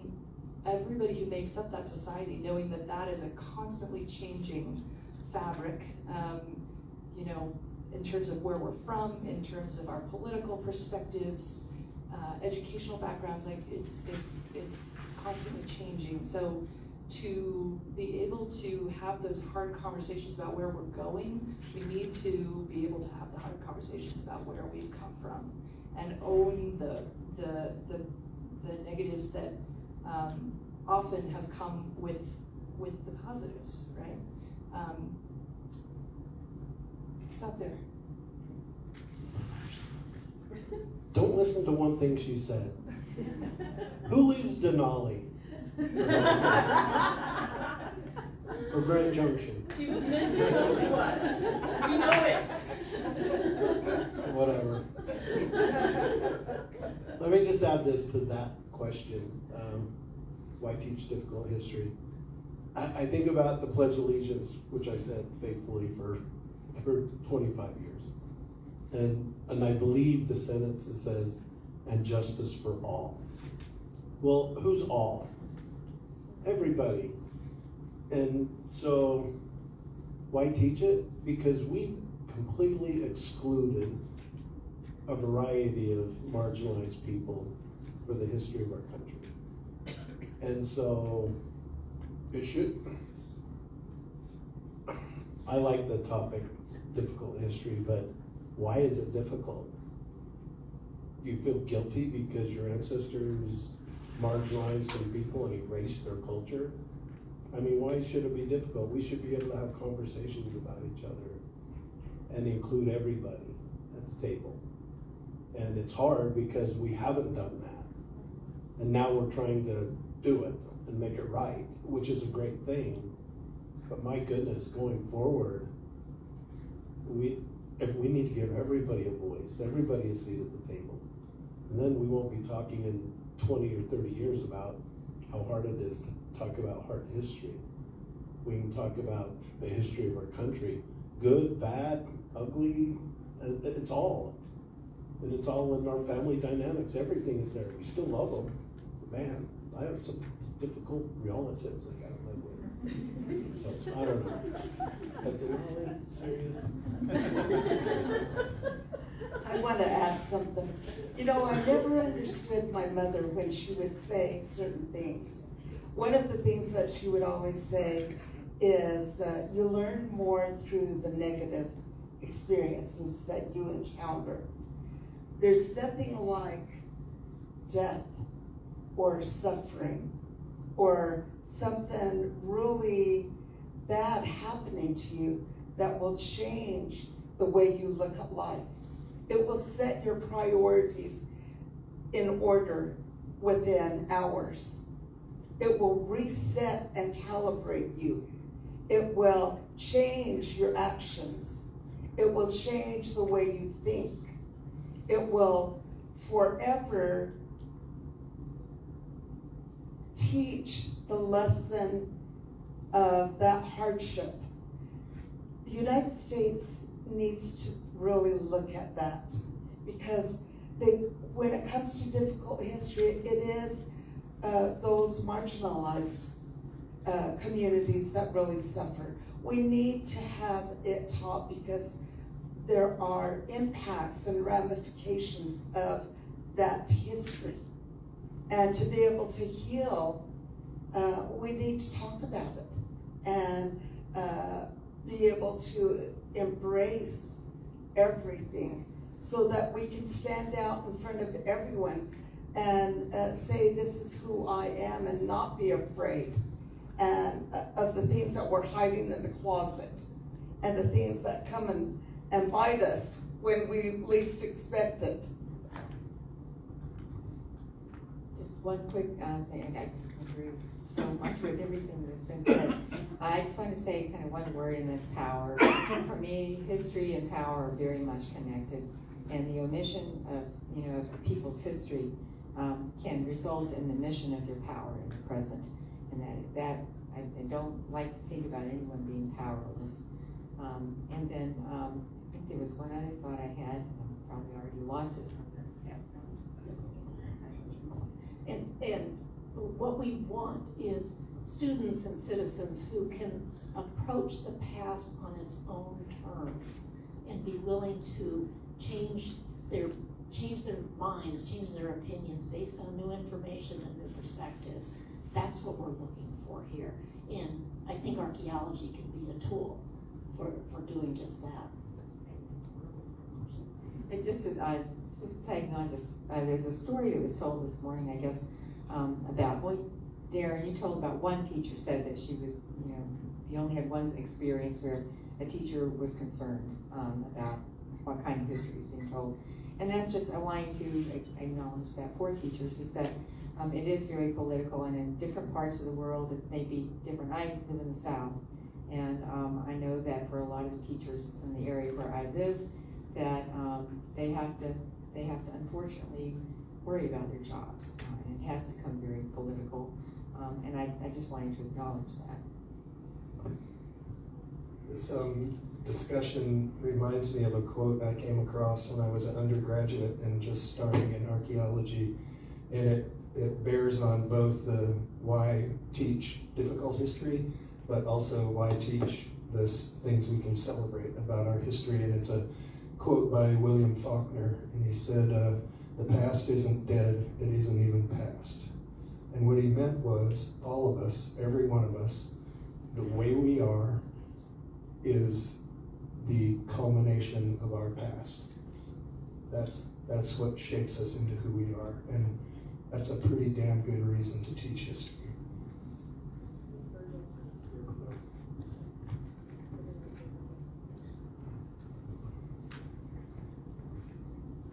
everybody who makes up that society, knowing that that is a constantly changing fabric, in terms of where we're from, in terms of our political perspectives, educational backgrounds, like it's constantly changing. So to be able to have those hard conversations about where we're going, we need to be able to have the hard conversations about where we've come from, and own the negatives that often have come with with the positives, right? Stop there. Don't listen to one thing she said. Who leaves Denali? Or Grand Junction? She was meant to come to us. We know it. Whatever. Let me just add this to that question. Why teach difficult history? I think about the Pledge of Allegiance, which I said faithfully for 25 years. And I believe the sentence that says, and justice for all. Well, who's all? Everybody. And so, why teach it? Because we completely excluded a variety of marginalized people for the history of our country. And so, it should, I like the topic, difficult history, but why is it difficult? Do you feel guilty because your ancestors marginalized some people and erased their culture? I mean, why should it be difficult? We should be able to have conversations about each other and include everybody at the table. And it's hard because we haven't done that. And now we're trying to do it and make it right, which is a great thing. But my goodness, going forward, if we need to give everybody a voice, everybody a seat at the table. And then we won't be talking in 20 or 30 years about how hard it is to talk about hard history. We can talk about the history of our country, good, bad, ugly, it's all. And it's all in our family dynamics, everything is there. We still love them. Man, I have some difficult relatives I gotta live with. So, I don't know. But Denali, serious? I want to add something. You know, I never understood my mother when she would say certain things. One of the things that she would always say is, you learn more through the negative experiences that you encounter. There's nothing like death or suffering or something really bad happening to you that will change the way you look at life. It will set your priorities in order within hours. It will reset and calibrate you. It will change your actions. It will change the way you think. It will forever teach the lesson of that hardship. The United States needs to really look at that, because when it comes to difficult history, it is those marginalized communities that really suffer. We need to have it taught because there are impacts and ramifications of that history. And to be able to heal, we need to talk about it and be able to embrace everything so that we can stand out in front of everyone and say, this is who I am, and not be afraid and of the things that we're hiding in the closet and the things that come and bite us when we least expect it. Just one quick thing, I agree so much with everything that's been said. I just want to say kind of one word, and that's power. For me, history and power are very much connected, and the omission of of people's history can result in the omission of their power in the present, and that I don't like to think about anyone being powerless. And then I think there was one other thought I had, and I probably already lost it. And what we want is students and citizens who can approach the past on its own terms and be willing to change their minds, change their opinions based on new information and new perspectives. That's what we're looking for here. And I think archaeology can be a tool for doing just that. And just tagging on, there's a story that was told this morning, I guess, about, Darren, you told about one teacher said that she was, you only had one experience where a teacher was concerned about what kind of history is being told. And that's just, I want to acknowledge that for teachers, is that it is very political, and in different parts of the world it may be different. I live in the South, and I know that for a lot of teachers in the area where I live, that they have to unfortunately worry about their jobs, and it has become very political, and I just wanted to acknowledge that. This discussion reminds me of a quote I came across when I was an undergraduate and just starting in archaeology, and it bears on both the why teach difficult history, but also why teach the things we can celebrate about our history. And it's a quote by William Faulkner, and he said, "The past isn't dead, it isn't even past." And what he meant was, all of us, every one of us, the way we are is the culmination of our past. That's what shapes us into who we are, and that's a pretty damn good reason to teach history.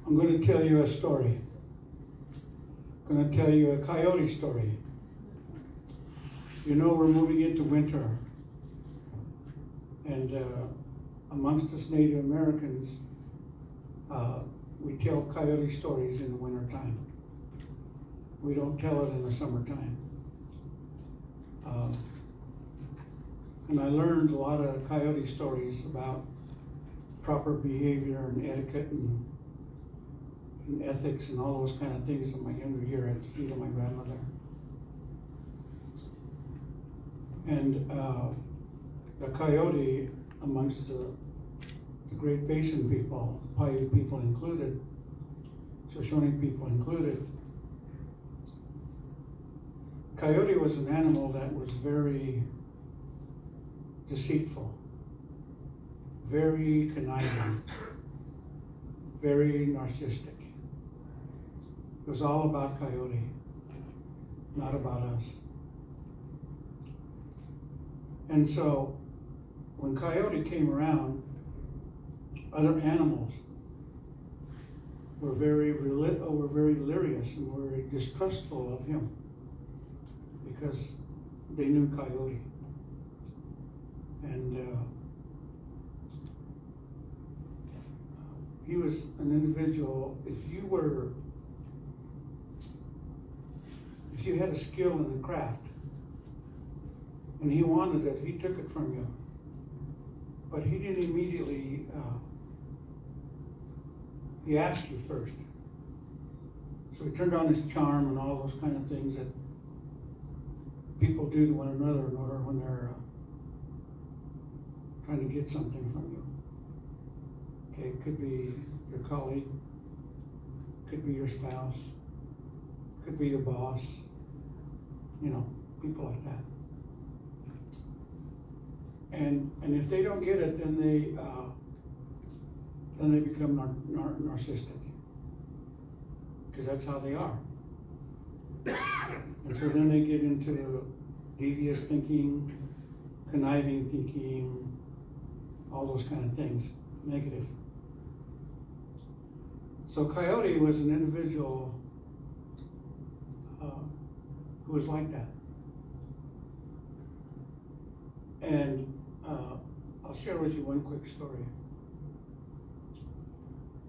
I'm going to tell you a story. I'm going to tell you a coyote story. You know, we're moving into winter, and amongst us Native Americans, we tell coyote stories in the wintertime. We don't tell it in the summertime. And I learned a lot of coyote stories about proper behavior and etiquette and ethics and all those kind of things in my younger year at the feet of my grandmother. And the coyote, amongst the Great Basin people, Paiute people included, Shoshone people included, coyote was an animal that was very deceitful, very conniving, very narcissistic. It was all about coyote, not about us. And so, when coyote came around, other animals were very delirious and were distrustful of him because they knew coyote. And he was an individual. If you had a skill in the craft and he wanted it, he took it from you. But he didn't immediately, he asked you first. So he turned on his charm and all those kind of things that people do to one another in order when they're trying to get something from you. Okay, it could be your colleague, could be your spouse, could be your boss, people like that. And if they don't get it, then they become narcissistic, because that's how they are. And so then they get into devious thinking, conniving thinking, all those kind of things, negative. So Coyote was an individual who was like that. And I'll share with you one quick story.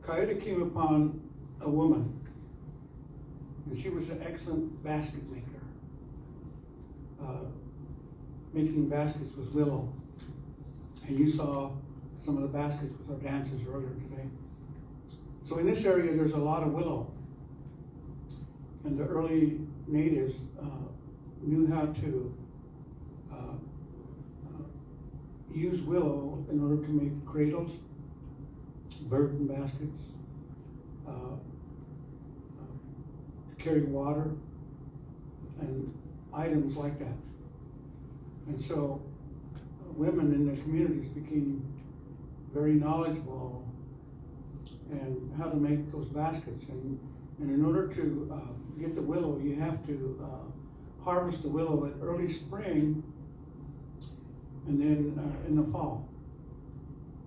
Coyote came upon a woman, and she was an excellent basket maker, making baskets with willow. And you saw some of the baskets with our dancers earlier today. So in this area, there's a lot of willow. And the early natives knew how to use willow in order to make cradles, burden baskets, to carry water, and items like that. And so women in the communities became very knowledgeable and how to make those baskets. And in order to get the willow, you have to harvest the willow at early spring and then in the fall,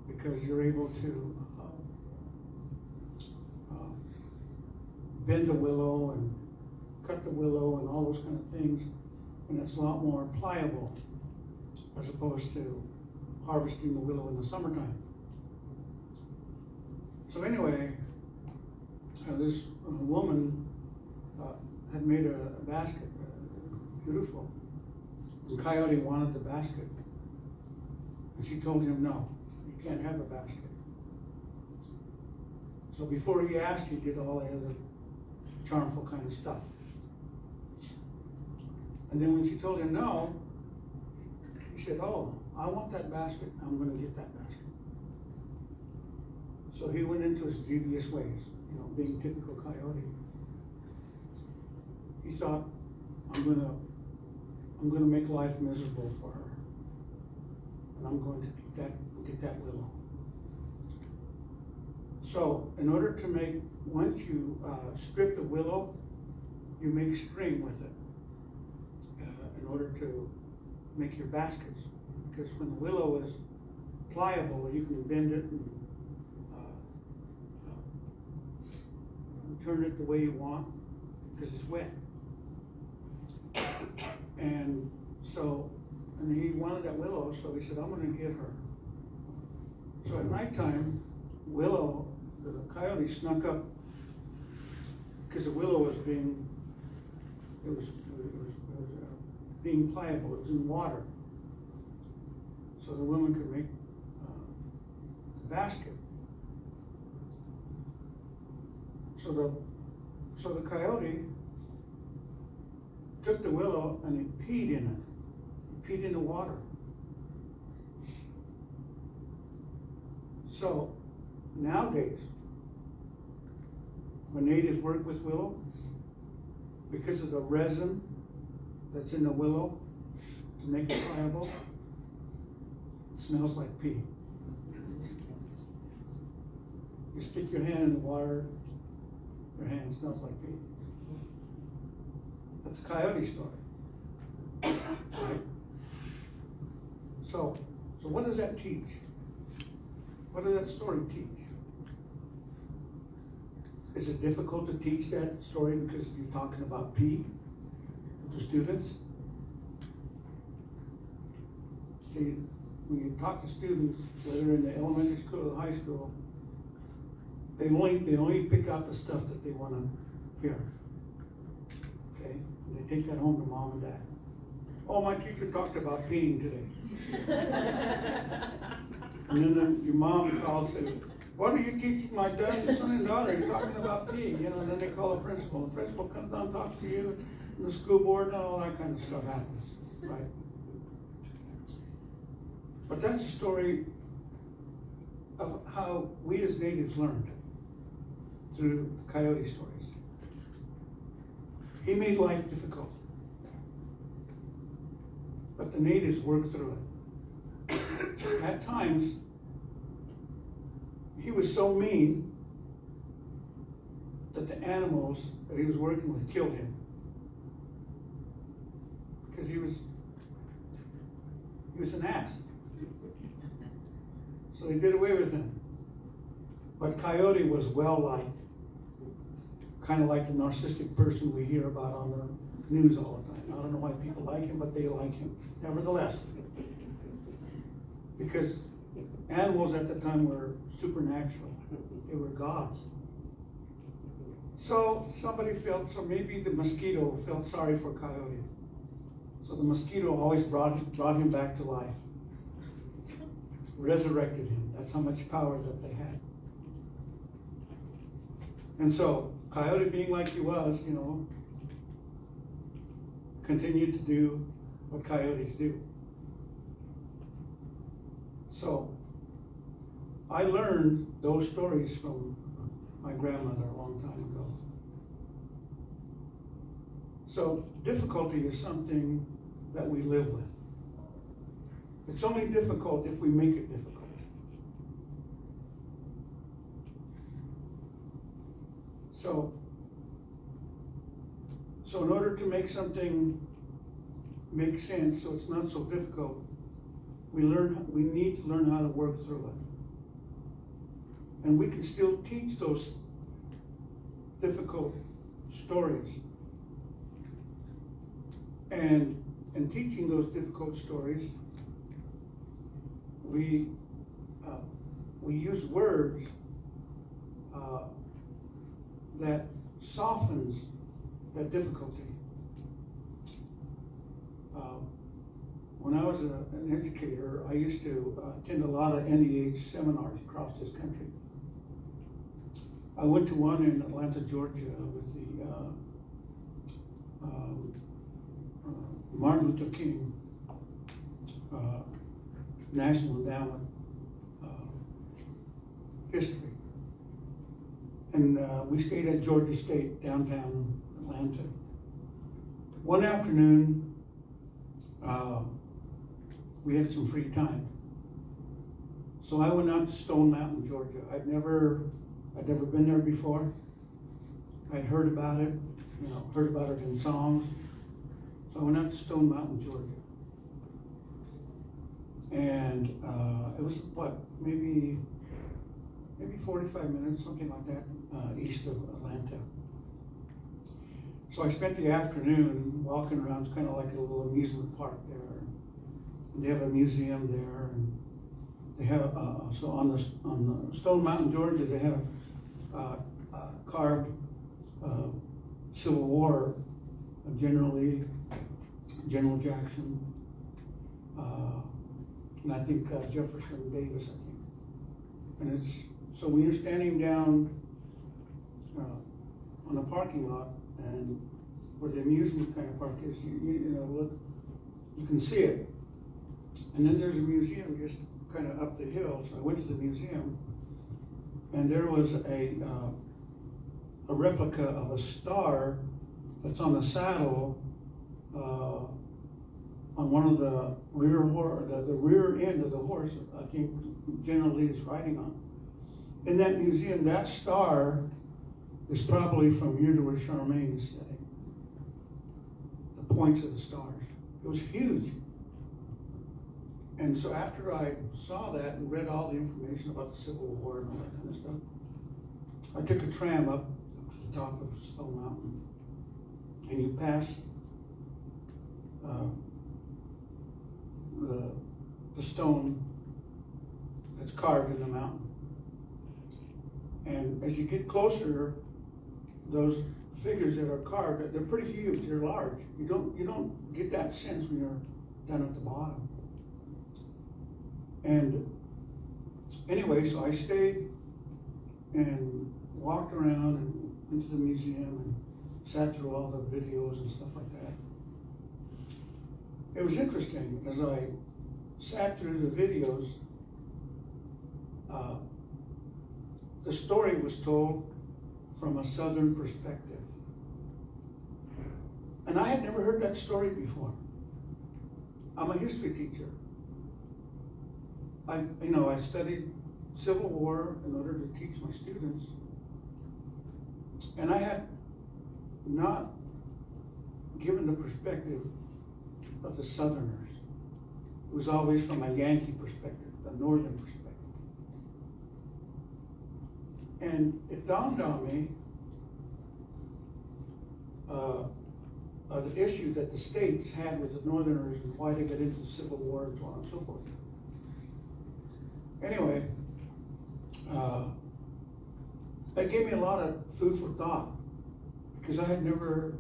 because you're able to bend the willow and cut the willow and all those kind of things, and it's a lot more pliable as opposed to harvesting the willow in the summertime. So anyway, this woman had made a basket, beautiful. And Coyote wanted the basket. And she told him, no, you can't have a basket. So before he asked, he did all the other charmful kind of stuff. And then when she told him no, he said, oh, I want that basket, I'm gonna get that basket. So he went into his devious ways, you know, being typical Coyote. He thought, I'm gonna make life miserable for her. And I'm going to get that willow. So in order to make, once you strip the willow, you make string with it in order to make your baskets. Because when the willow is pliable, you can bend it and turn it the way you want because it's wet. And so, and he wanted that willow, so he said, I'm gonna give her. So at nighttime, Willow, the Coyote snuck up because the willow was being, it was being pliable, it was in water. So the woman could make the basket. So the Coyote took the willow and he peed in it. He peed in the water. So nowadays, when natives work with willow, because of the resin that's in the willow to make it pliable, it smells like pee. You stick your hand in the water, your hand smells like pee. That's a Coyote story, right? So what does that teach? What does that story teach? Is it difficult to teach that story because you're talking about pee to students? See, when you talk to students, whether in the elementary school or the high school, they only pick out the stuff that they want to hear. Okay? And they take that home to mom and dad. Oh, my teacher talked about peeing today. And then your mom calls and says, what are you teaching my son and daughter? You're talking about peeing, you know, and then they call the principal. The principal comes down and talks to you, and the school board and all that kind of stuff happens, right? But that's a story of how we as natives learned through Coyote stories. He made life difficult, but the natives worked through it. At times, he was so mean that the animals that he was working with killed him. Because he was an ass. So they did away with him. But Coyote was well liked. Kind of like the narcissistic person we hear about on the news all the time. I don't know why people like him, but they like him. Nevertheless. Because animals at the time were supernatural. They were gods. So maybe the mosquito felt sorry for Coyote. So the mosquito always brought him back to life. Resurrected him. That's how much power that they had. And so Coyote, being like he was, you know, continued to do what coyotes do. So I learned those stories from my grandmother a long time ago. So difficulty is something that we live with. It's only difficult if we make it difficult. So in order to make something make sense so it's not so difficult, we need to learn how to work through it. And we can still teach those difficult stories. And in teaching those difficult stories, we use words that softens that difficulty. When I was an educator, I used to attend a lot of NAEC seminars across this country. I went to one in Atlanta, Georgia, with the Martin Luther King National Endowment History. And we stayed at Georgia State, downtown Atlanta. One afternoon, we had some free time. So I went out to Stone Mountain, Georgia. I'd never been there before. I'd heard about it, heard about it in songs. So I went out to Stone Mountain, Georgia. And it was maybe 45 minutes, something like that, east of Atlanta. So I spent the afternoon walking around. It's kind of like a little amusement park there. They have a museum there, and they have so on the Stone Mountain, Georgia, they have carved Civil War, General Lee, General Jackson, and I think Jefferson Davis, I think. And it's so when you're standing down on a parking lot, and where the amusement kind of park is, look, you can see it. And then there's a museum just kind of up the hill. So I went to the museum, and there was a replica of a star that's on the saddle on one of the rear end of the horse. I think General Lee is riding on. In that museum, that star is probably from here to where Charmaine is sitting. The points of the stars. It was huge. And so after I saw that and read all the information about the Civil War and all that kind of stuff, I took a tram up to the top of Stone Mountain. And you pass the stone that's carved in the mountain. And as you get closer, those figures that are carved, they're pretty huge, they're large. You don't get that sense when you're down at the bottom. And anyway, so I stayed and walked around and went to the museum and sat through all the videos and stuff like that. It was interesting as I sat through the videos. The story was told from a Southern perspective. And I had never heard that story before. I'm a history teacher. I studied Civil War in order to teach my students. And I had not given the perspective of the Southerners. It was always from a Yankee perspective, the Northern perspective. And it dawned on me the issue that the states had with the Northerners and why they got into the Civil War and so on and so forth. Anyway, that gave me a lot of food for thought because I had never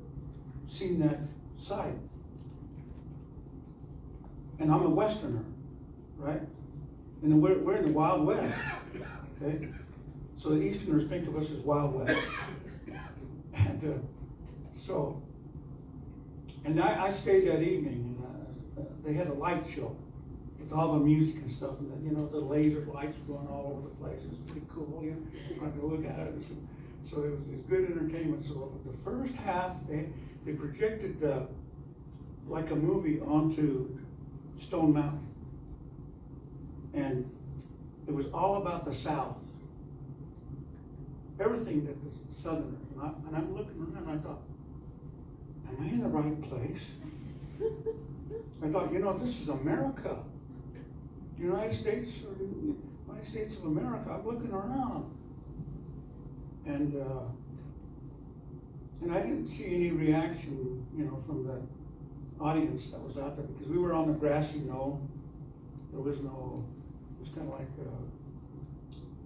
seen that side. And I'm a Westerner, right? And we're in the Wild West, okay? So the Easterners think of us as Wild West. And I stayed that evening, and they had a light show with all the music and stuff, and then, the laser lights going all over the place. It was pretty cool, trying to look at it. So it was good entertainment. So the first half, they projected like a movie onto Stone Mountain. And it was all about the South. Everything that the Southerners, and I'm looking around and I thought, am I in the right place? I thought, you know, this is America. United States of America. I'm looking around. And I didn't see any reaction, you know, from the audience that was out there, because we were on the grassy knoll. There was no, it was kind of like,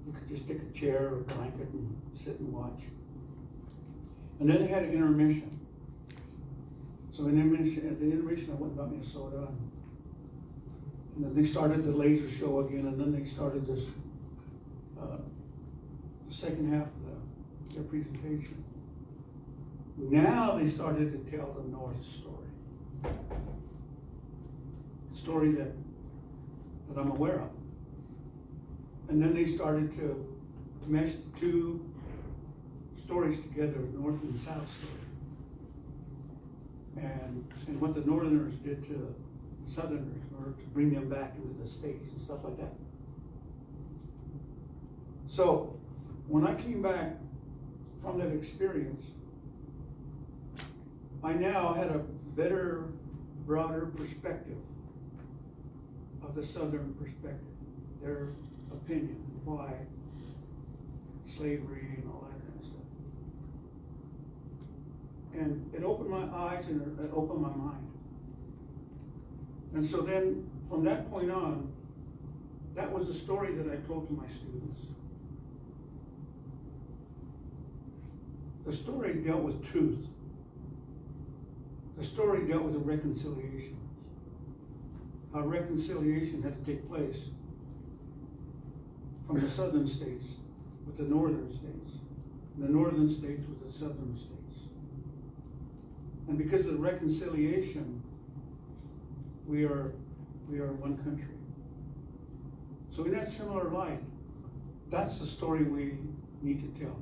you could just take a chair or a blanket and sit and watch. And then they had an intermission. So at the intermission, I went and got me a soda. And then they started the laser show again, and then they started this, the second half of their presentation. Now they started to tell the North story. The story that I'm aware of. And then they started to mesh the two stories together, North and South story. And what the Northerners did to the Southerners in order to bring them back into the States and stuff like that. So when I came back from that experience, I now had a better, broader perspective of the Southern perspective, their opinion, why slavery and all that kind of stuff. And it opened my eyes and it opened my mind. And so then, from that point on, that was the story that I told to my students. The story dealt with truth. The story dealt with a reconciliation. How reconciliation had to take place from the southern states with the northern states, and the northern states with the southern states. And because of the reconciliation, we are one country. So in that similar light, that's the story we need to tell.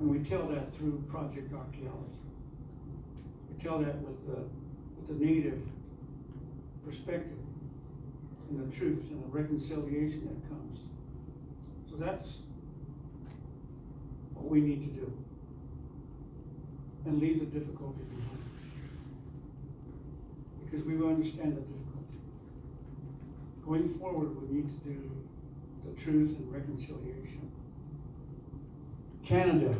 And we tell that through Project Archaeology. We tell that with the native perspective and the truth and the reconciliation that comes. So that's what we need to do. And leave the difficulty behind. Because we will understand the difficulty. Going forward, we need to do the truth and reconciliation. Canada,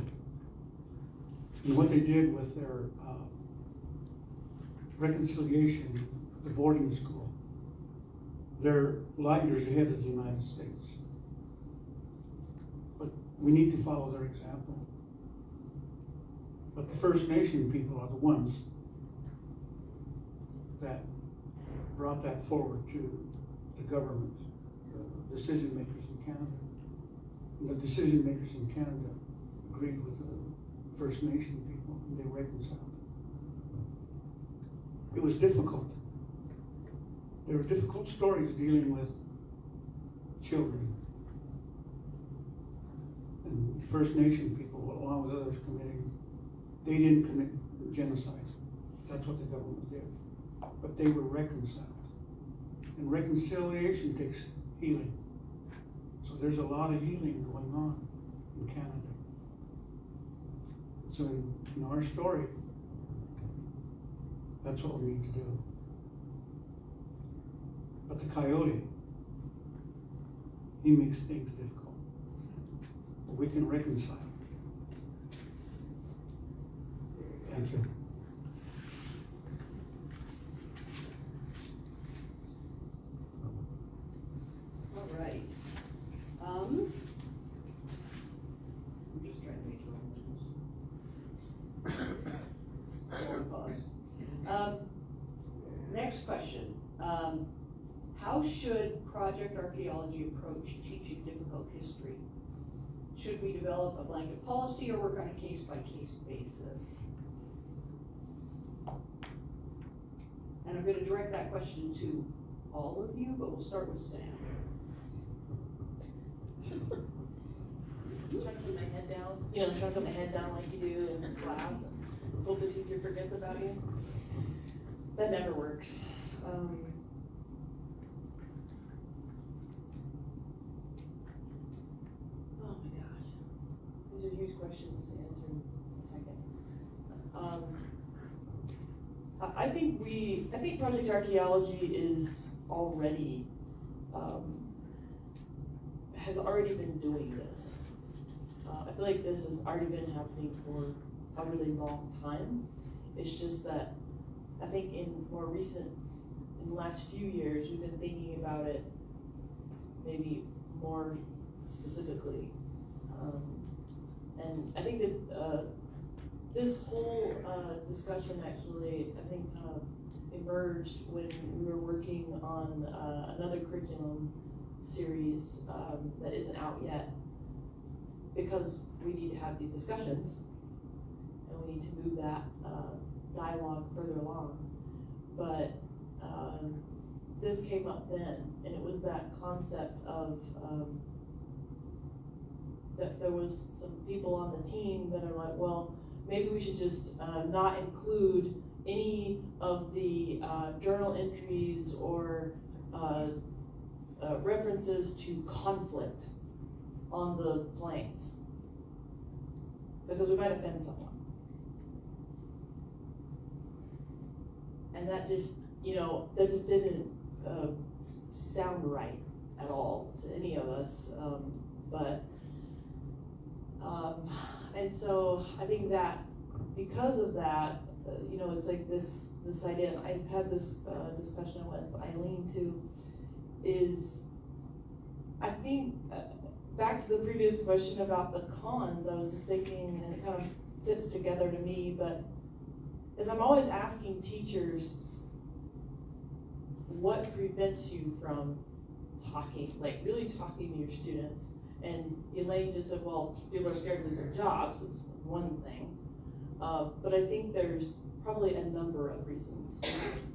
and what they did with their reconciliation, the boarding school, they're light years ahead of the United States. But we need to follow their example. But the First Nation people are the ones that brought that forward to the government, the decision makers in Canada. And the decision makers in Canada agreed with the First Nation people, and they reconciled. It was difficult. There were difficult stories dealing with children. And First Nation people, along with others, they didn't commit genocide. That's what the government did. But they were reconciled. And reconciliation takes healing. So there's a lot of healing going on in Canada. So in our story, that's what we need to do. But the coyote, he makes things difficult. But we can reconcile. Thank you. All right. I'm just trying to make sure I'm pause. Next question. How should Project Archaeology approach teaching difficult history? Should we develop a blanket policy or work on a case-by-case basis? And I'm going to direct that question to all of you, but we'll start with Sam. Try to put my head down, try to put my head down like you do in class and hope the teacher forgets about you. That never works. Oh my gosh, these are huge questions to answer in a second. I think Project Archaeology is already, has already been doing this. I feel like this has already been happening for a really long time. It's just that I think in the last few years, we've been thinking about it maybe more specifically. And I think that this whole discussion actually, I think, emerged when we were working on another curriculum series that isn't out yet, because we need to have these discussions and we need to move that dialogue further along. But this came up then, and it was that concept of that there was some people on the team that are like, well, maybe we should just not include any of the journal entries or references to conflict on the plains, because we might offend someone. And that just, that just didn't sound right at all to any of us. And so I think that because of that, it's like this idea, and I've had this discussion with Eileen too, is I think back to the previous question about the cons, I was just thinking, and it kind of fits together to me, but as I'm always asking teachers, what prevents you from talking, like really talking to your students? And Elaine just said, well, people are scared to lose their jobs, it's one thing. But I think there's probably a number of reasons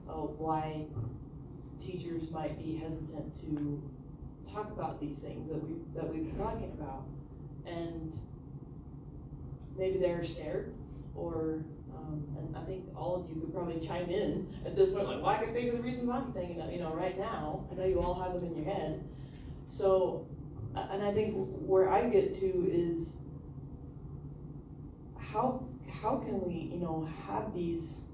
why teachers might be hesitant to talk about these things that we've been talking about. And maybe they're scared, or and I think all of you could probably chime in at this point, like, well, I can think of the reasons I'm thinking of, right now. I know you all have them in your head. So, and I think where I get to is how can we, have these,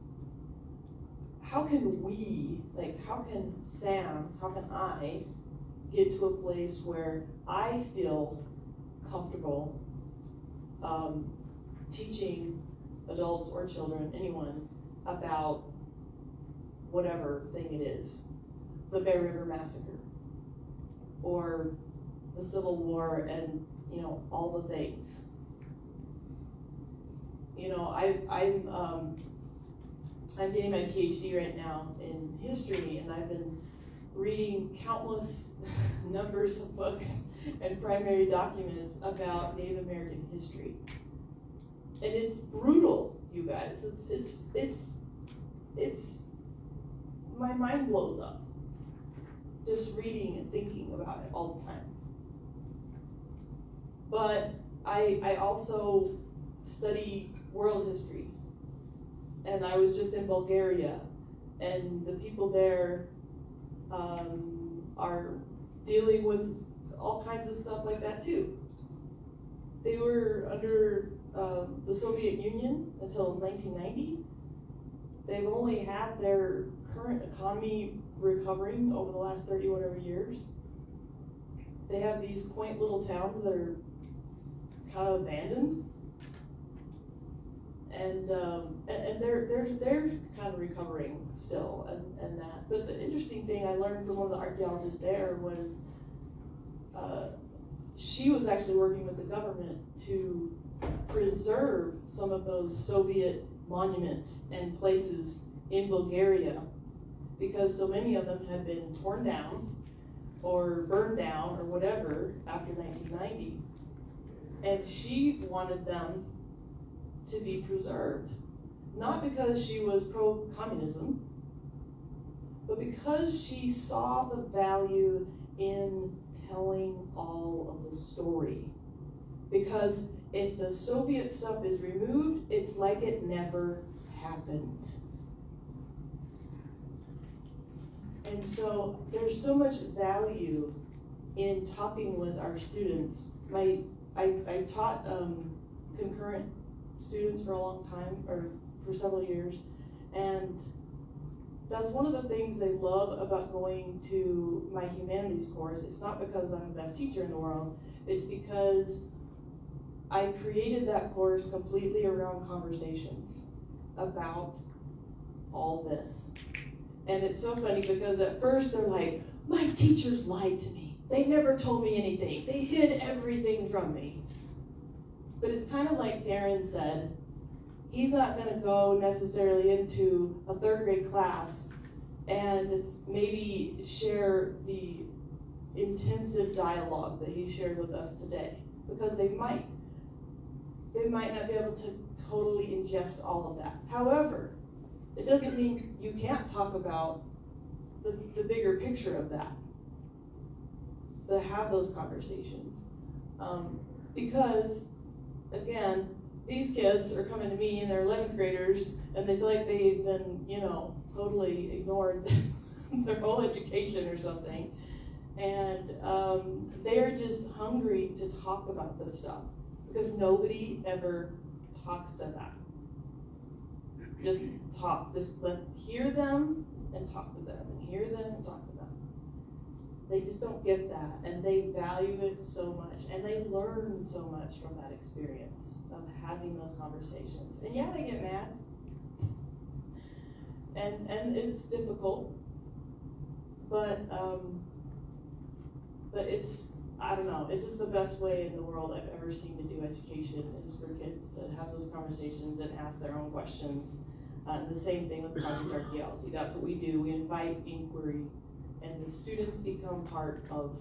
how can we, how can Sam, how can I get to a place where I feel comfortable teaching adults or children, anyone, about whatever thing it is, the Bear River Massacre, or the Civil War, and all the things. I'm getting my PhD right now in history, and I've been reading countless numbers of books and primary documents about Native American history. And it's brutal, you guys. It's my mind blows up just reading and thinking about it all the time. But I also study world history, and I was just in Bulgaria, and the people there are dealing with all kinds of stuff like that too. They were under the Soviet Union until 1990. They've only had their current economy recovering over the last 30 whatever years. They have these quaint little towns that are kind of abandoned, and they're kind of recovering still, and that. But the interesting thing I learned from one of the archaeologists there was she was actually working with the government to preserve some of those Soviet monuments and places in Bulgaria, because so many of them had been torn down or burned down or whatever after 1990. And she wanted them to be preserved, not because she was pro-communism, but because she saw the value in telling all of the story. Because if the Soviet stuff is removed, it's like it never happened. And so there's so much value in talking with our students. I taught concurrent students for a long time, or for several years, and that's one of the things they love about going to my humanities course. It's not because I'm the best teacher in the world, it's because I created that course completely around conversations about all this. And it's so funny because at first they're like, my teachers lied to me. They never told me anything. They hid everything from me. But it's kind of like Darren said, he's not going to go necessarily into a third grade class and maybe share the intensive dialogue that he shared with us today, because they might not be able to totally ingest all of that. However, it doesn't mean you can't talk about the bigger picture of that, to have those conversations. Because, again, these kids are coming to me and they're 11th graders and they feel like they've been, totally ignored their whole education or something. And they're just hungry to talk about this stuff because nobody ever talks to them. Just talk, hear them and talk to them, and hear them and talk to them. They just don't get that, and they value it so much, and they learn so much from that experience of having those conversations. And yeah, they get mad, and it's difficult, but it's, I don't know, it's just the best way in the world I've ever seen to do education, is for kids to have those conversations and ask their own questions. The same thing with Project Archaeology. That's what we do. We invite inquiry, and the students become part of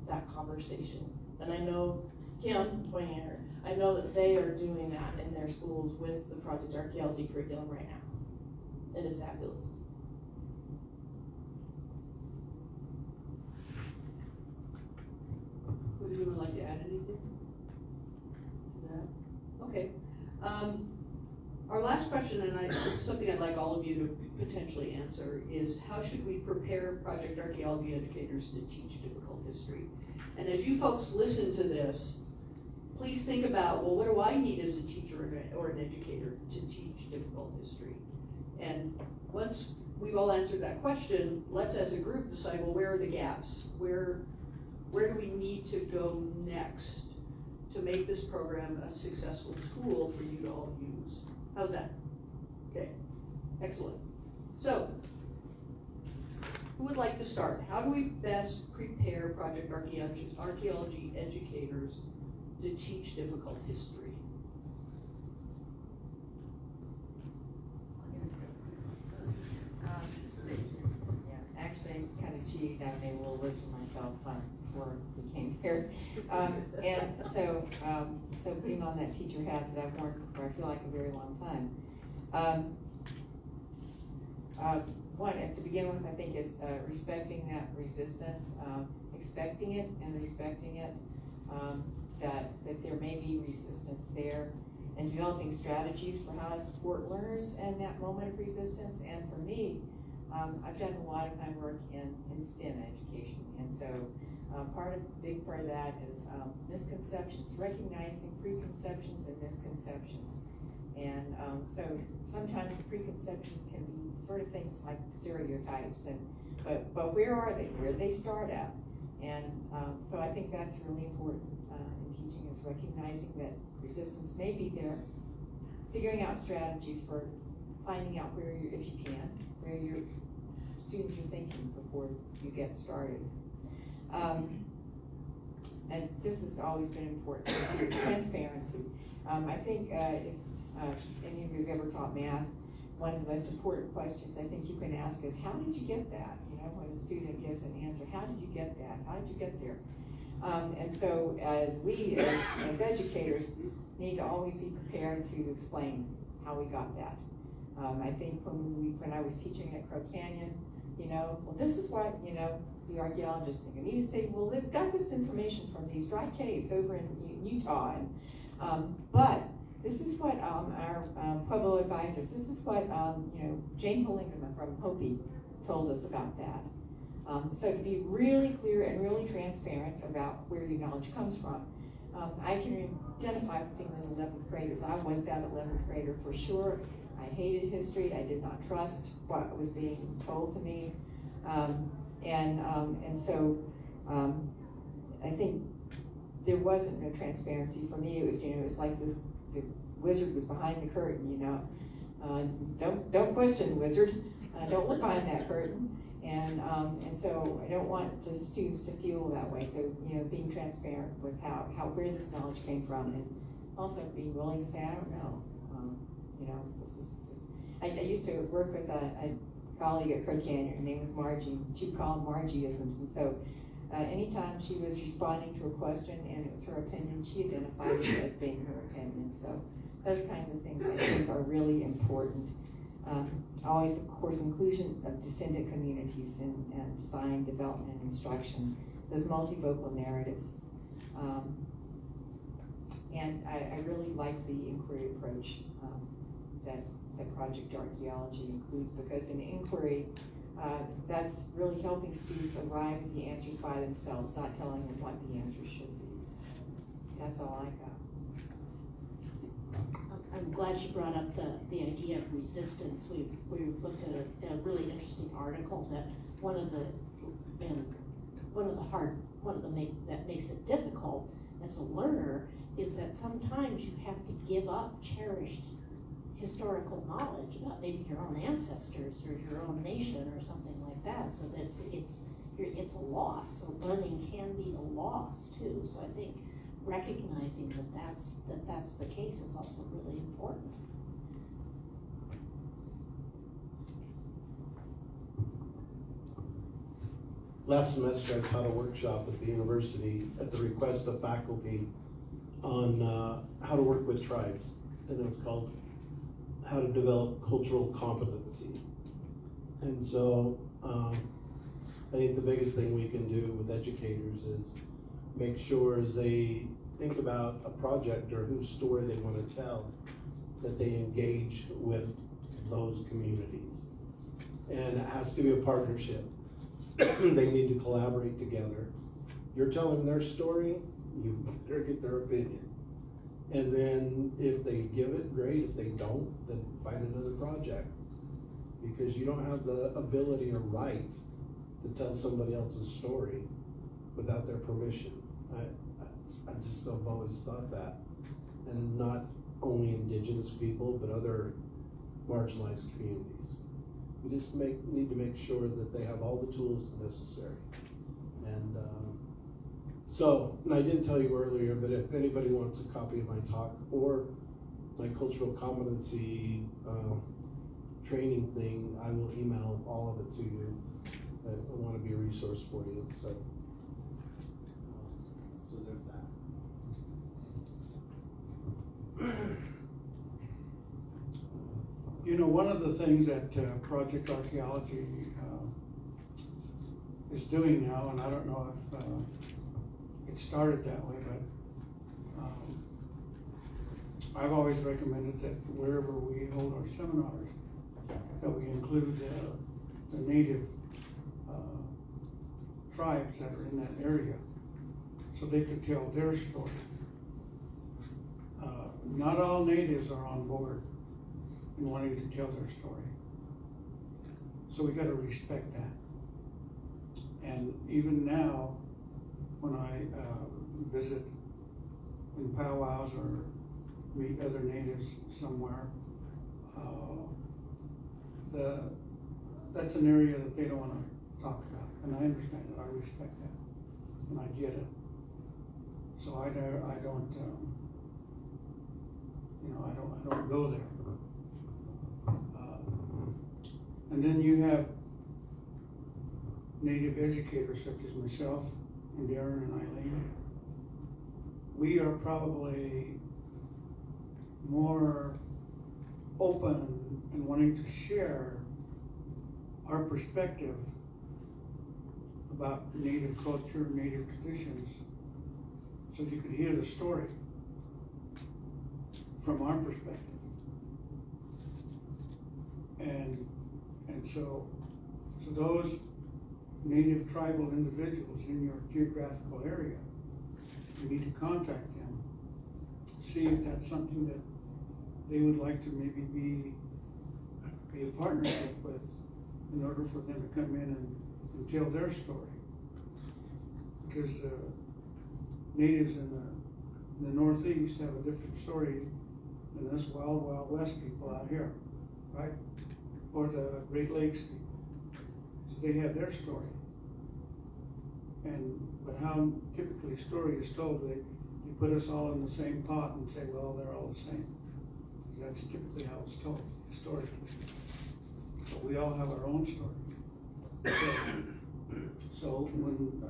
that conversation. And I know, Kim, pointing at her, I know that they are doing that in their schools with the Project Archaeology curriculum right now. It is fabulous. Would anyone like to add anything to that? Okay. Our last question, and this is something I'd like all of you to potentially answer, is how should we prepare Project Archaeology educators to teach difficult history? And as you folks listen to this, please think about, well, what do I need as a teacher or an educator to teach difficult history? And once we've all answered that question, let's as a group decide, well, where are the gaps? Where do we need to go next to make this program a successful tool for you to all use? How's that? Okay, excellent. So, who would like to start? How do we best prepare Project Archaeology educators to teach difficult history? Actually, I'm kind of cheating. I made a little list for myself before we came here. And so putting on that teacher hat that I've worn for, I feel like, a very long time. One, to begin with, I think, is respecting that resistance, expecting it and respecting it, that there may be resistance there, and developing strategies for how to support learners in that moment of resistance. And for me, I've done a lot of my work in STEM education, and so big part of that is misconceptions, recognizing preconceptions and misconceptions. And so sometimes preconceptions can be sort of things like stereotypes, but where are they? Where do they start at? And so I think that's really important in teaching, is recognizing that resistance may be there, figuring out strategies for finding out where you, if you can, where your students are thinking before you get started. And this has always been important, transparency. I think if any of you have ever taught math, one of the most important questions I think you can ask is, how did you get that? When a student gives an answer, how did you get that? How did you get there? And so we, as educators, need to always be prepared to explain how we got that. I think when I was teaching at Crow Canyon, well, this is what, the archaeologists think. And you say, well, they've got this information from these dry caves over in Utah, but this is what our Pueblo advisors, this is what, Jane Hollingman from Hopi told us about that. So to be really clear and really transparent about where your knowledge comes from. I can identify particularly 11th graders. I was that 11th grader for sure. I hated history. I did not trust what was being told to me. And so I think there wasn't no transparency for me. It was, it was like this, the wizard was behind the curtain, don't question the wizard. Don't look behind that curtain. And so I don't want the students to feel that way. So, being transparent with where this knowledge came from, and also being willing to say, I don't know. This is just, I used to work with a colleague at Crow Canyon. Her name was Margie. She'd call them Margieisms. And so anytime she was responding to a question and it was her opinion, she identified it as being her opinion. So those kinds of things I think are really important. Always, of course, inclusion of descendant communities in design, development, and instruction. Those multivocal narratives. And I really like the inquiry approach that Project Archaeology includes, because in inquiry, that's really helping students arrive at the answers by themselves, not telling them what the answers should be. That's all I got. I'm glad you brought up the idea of resistance. We looked at a really interesting article that that makes it difficult as a learner is that sometimes you have to give up cherished historical knowledge about maybe your own ancestors or your own nation or something like that. So it's a loss. So learning can be a loss too. So I think recognizing that that's the case is also really important. Last semester, I taught a workshop at the university at the request of faculty on how to work with tribes, and it was called How to Develop Cultural Competency. And so I think the biggest thing we can do with educators is make sure as they think about a project or whose story they want to tell, that they engage with those communities. And it has to be a partnership. They need to collaborate together. You're telling their story, you better get their opinion. And then if they give it, great. If they don't, then find another project. Because you don't have the ability or right to tell somebody else's story without their permission. I just have always thought that. And not only indigenous people, but other marginalized communities. We just need to make sure that they have all the tools necessary. And and I didn't tell you earlier, but if anybody wants a copy of my talk or my cultural competency training thing, I will email all of it to you. I want to be a resource for you. So there's that. One of the things that Project Archaeology is doing now, and I don't know if it started that way, but I've always recommended that wherever we hold our seminars, that we include the native tribes that are in that area, so they could tell their story. Not all natives are on board in wanting to tell their story. So we gotta respect that. And even now, when I visit in powwows or meet other natives somewhere, that's an area that they don't wanna talk about. And I understand that, I respect that, and I get it. So I don't go there. And then you have Native educators such as myself and Darren and Eileen. We are probably more open and wanting to share our perspective about Native culture, Native traditions, so you could hear the story from our perspective. And so those Native tribal individuals in your geographical area, you need to contact them, see if that's something that they would like to maybe be a partnership with, in order for them to come in and tell their story. Because natives in the Northeast have a different story than us wild, wild west people out here, right? Or the Great Lakes people. So they have their story. But how typically a story is told, they put us all in the same pot and say, well, they're all the same. That's typically how it's told, historically. But we all have our own story. So when,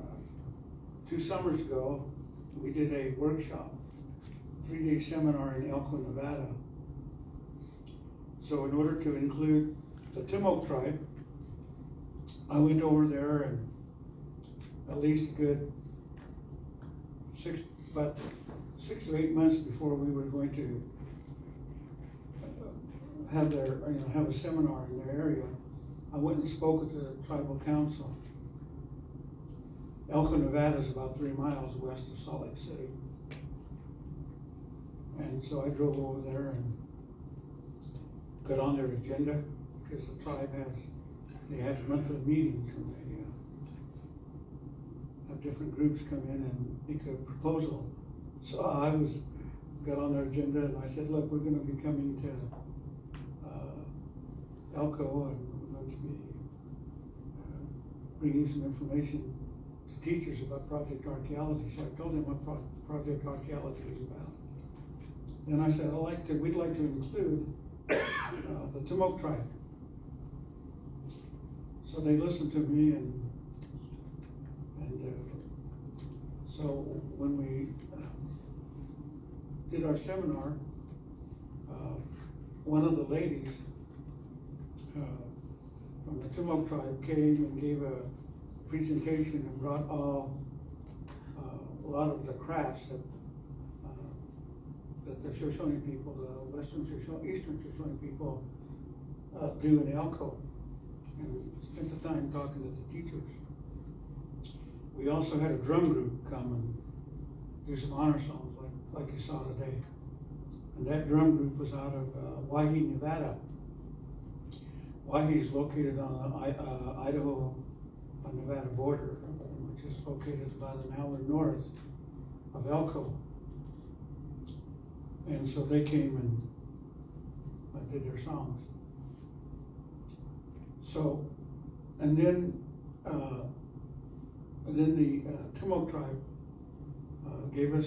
2 summers ago, we did a workshop, 3-day seminar in Elko, Nevada. So in order to include the Timok tribe, I went over there and at least a good 6 to 8 months before we were going to have have a seminar in their area, I went and spoke with the tribal council. Elko, Nevada is about 3 miles west of Salt Lake City. And so I drove over there and got on their agenda, because the tribe they have monthly meetings, and they have different groups come in and make a proposal. So I got on their agenda and I said, look, we're going to be coming to Elko, and we're going to be bringing some information to teachers about project archaeology. So I told them what project archaeology is about. Then I said, we'd like to include the Timok tribe. So they listened to me, and so when we did our seminar, one of the ladies from the Timok tribe came and gave a presentation and brought a lot of the crafts that the Shoshone people, the Eastern Shoshone people do in Elko, and spent the time talking to the teachers. We also had a drum group come and do some honor songs like you saw today. And that drum group was out of Wahi, Nevada. Wahi is located on the Idaho-Nevada border, which is located about an hour north of Elko. And so they came and did their songs. So, and then the Timok tribe gave us,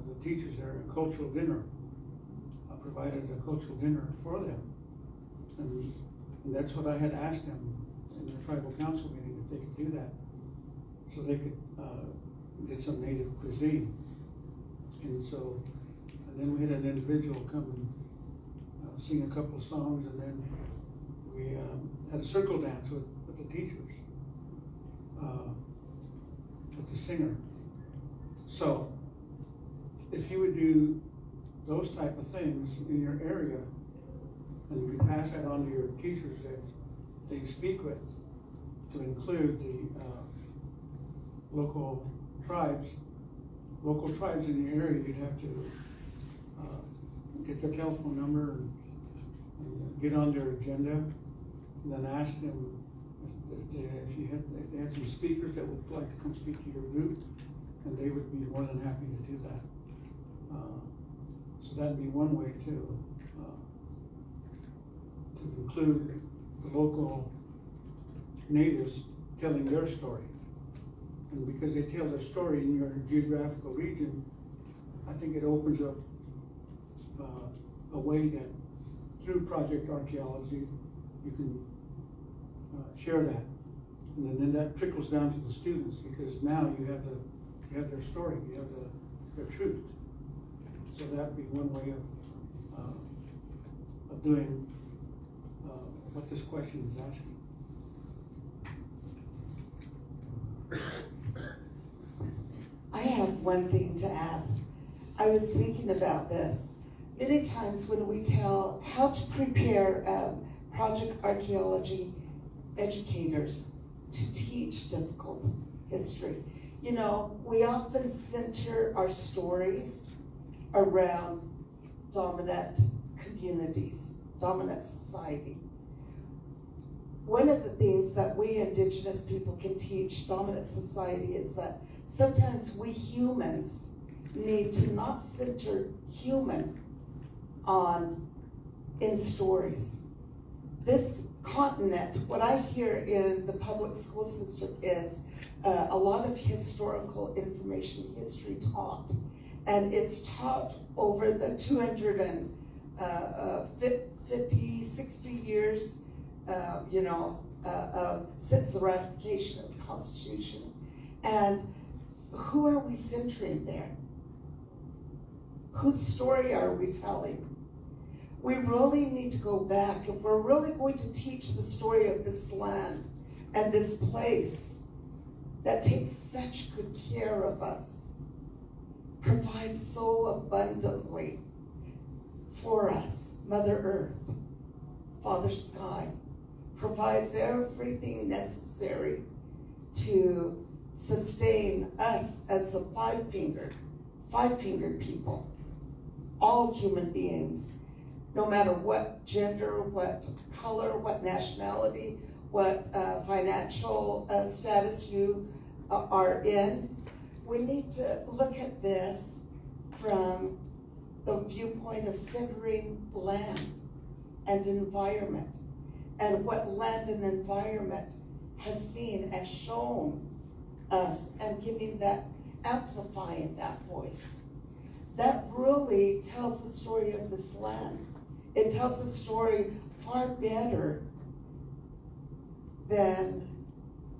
the teachers there, a cultural dinner. Provided a cultural dinner for them. And that's what I had asked them in the tribal council meeting, if they could do that. So they could get some native cuisine. And then we had an individual come and sing a couple of songs, and then we had a circle dance with the teachers, with the singer. So if you would do those type of things in your area, and you can pass that on to your teachers that they speak with, to include the local tribes in the area. You'd have to get their telephone number and get on their agenda, and then ask them if they had some speakers that would like to come speak to your group, and they would be more than happy to do that. So that'd be one way to include the local natives telling their story. And because they tell their story in your geographical region, I think it opens up a way that through project archaeology, you can share that. And then that trickles down to the students, because now you have their story, you have their truth. So that'd be one way of doing what this question is asking. I have one thing to add. I was thinking about this. Many times when we tell how to prepare project archaeology educators to teach difficult history, we often center our stories around dominant communities, dominant society. one of the things that we Indigenous people can teach dominant society is that sometimes we humans need to not center human in stories. This continent, what I hear in the public school system is a lot of historical information, history taught. And it's taught over the 250, 60 years, since the ratification of the Constitution. And who are we centering there? Whose story are we telling? We really need to go back. If we're really going to teach the story of this land and this place that takes such good care of us, provides so abundantly for us, Mother Earth, Father Sky, provides everything necessary to sustain us as the five-fingered people, all human beings, no matter what gender, what color, what nationality, what financial status you are in. We need to look at this from the viewpoint of centering land and environment, and what land and environment has seen and shown us, and giving that, amplifying that voice. That really tells the story of this land. It tells the story far better than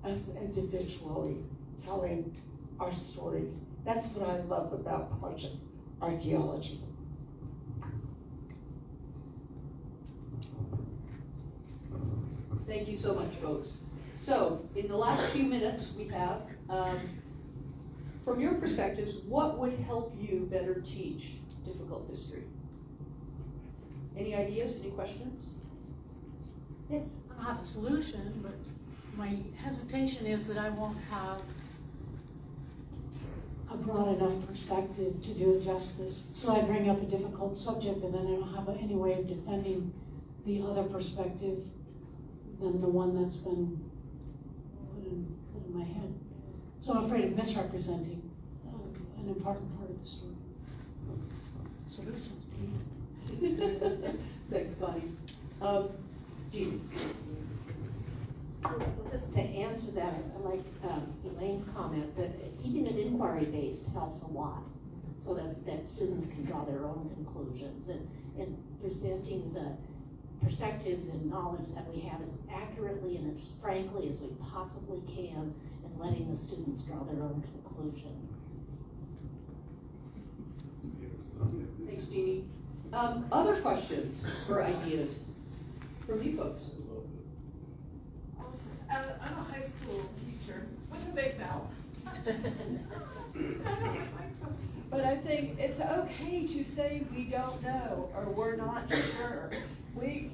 us individually telling our stories. That's what I love about Project Archaeology. Thank you so much, folks. So, in the last few minutes we have, from your perspectives, what would help you better teach difficult history? Any ideas, any questions? Yes, I have a solution, but my hesitation is that I won't have a broad enough perspective to do it justice. So I bring up a difficult subject and then I don't have any way of defending the other perspective than the one that's been put in my head. So I'm afraid of misrepresenting an important part of the story. Solutions, please. Thanks, Connie. Jean. Well, just to answer that, I like Elaine's comment that keeping it inquiry-based helps a lot, so that students can draw their own conclusions, and presenting the perspectives and knowledge that we have as accurately and as frankly as we possibly can, and letting the students draw their own conclusion. Thanks, Jeannie. Other questions or ideas from you folks? I'm a high school teacher with a big mouth. But I think it's okay to say we don't know or we're not sure. We,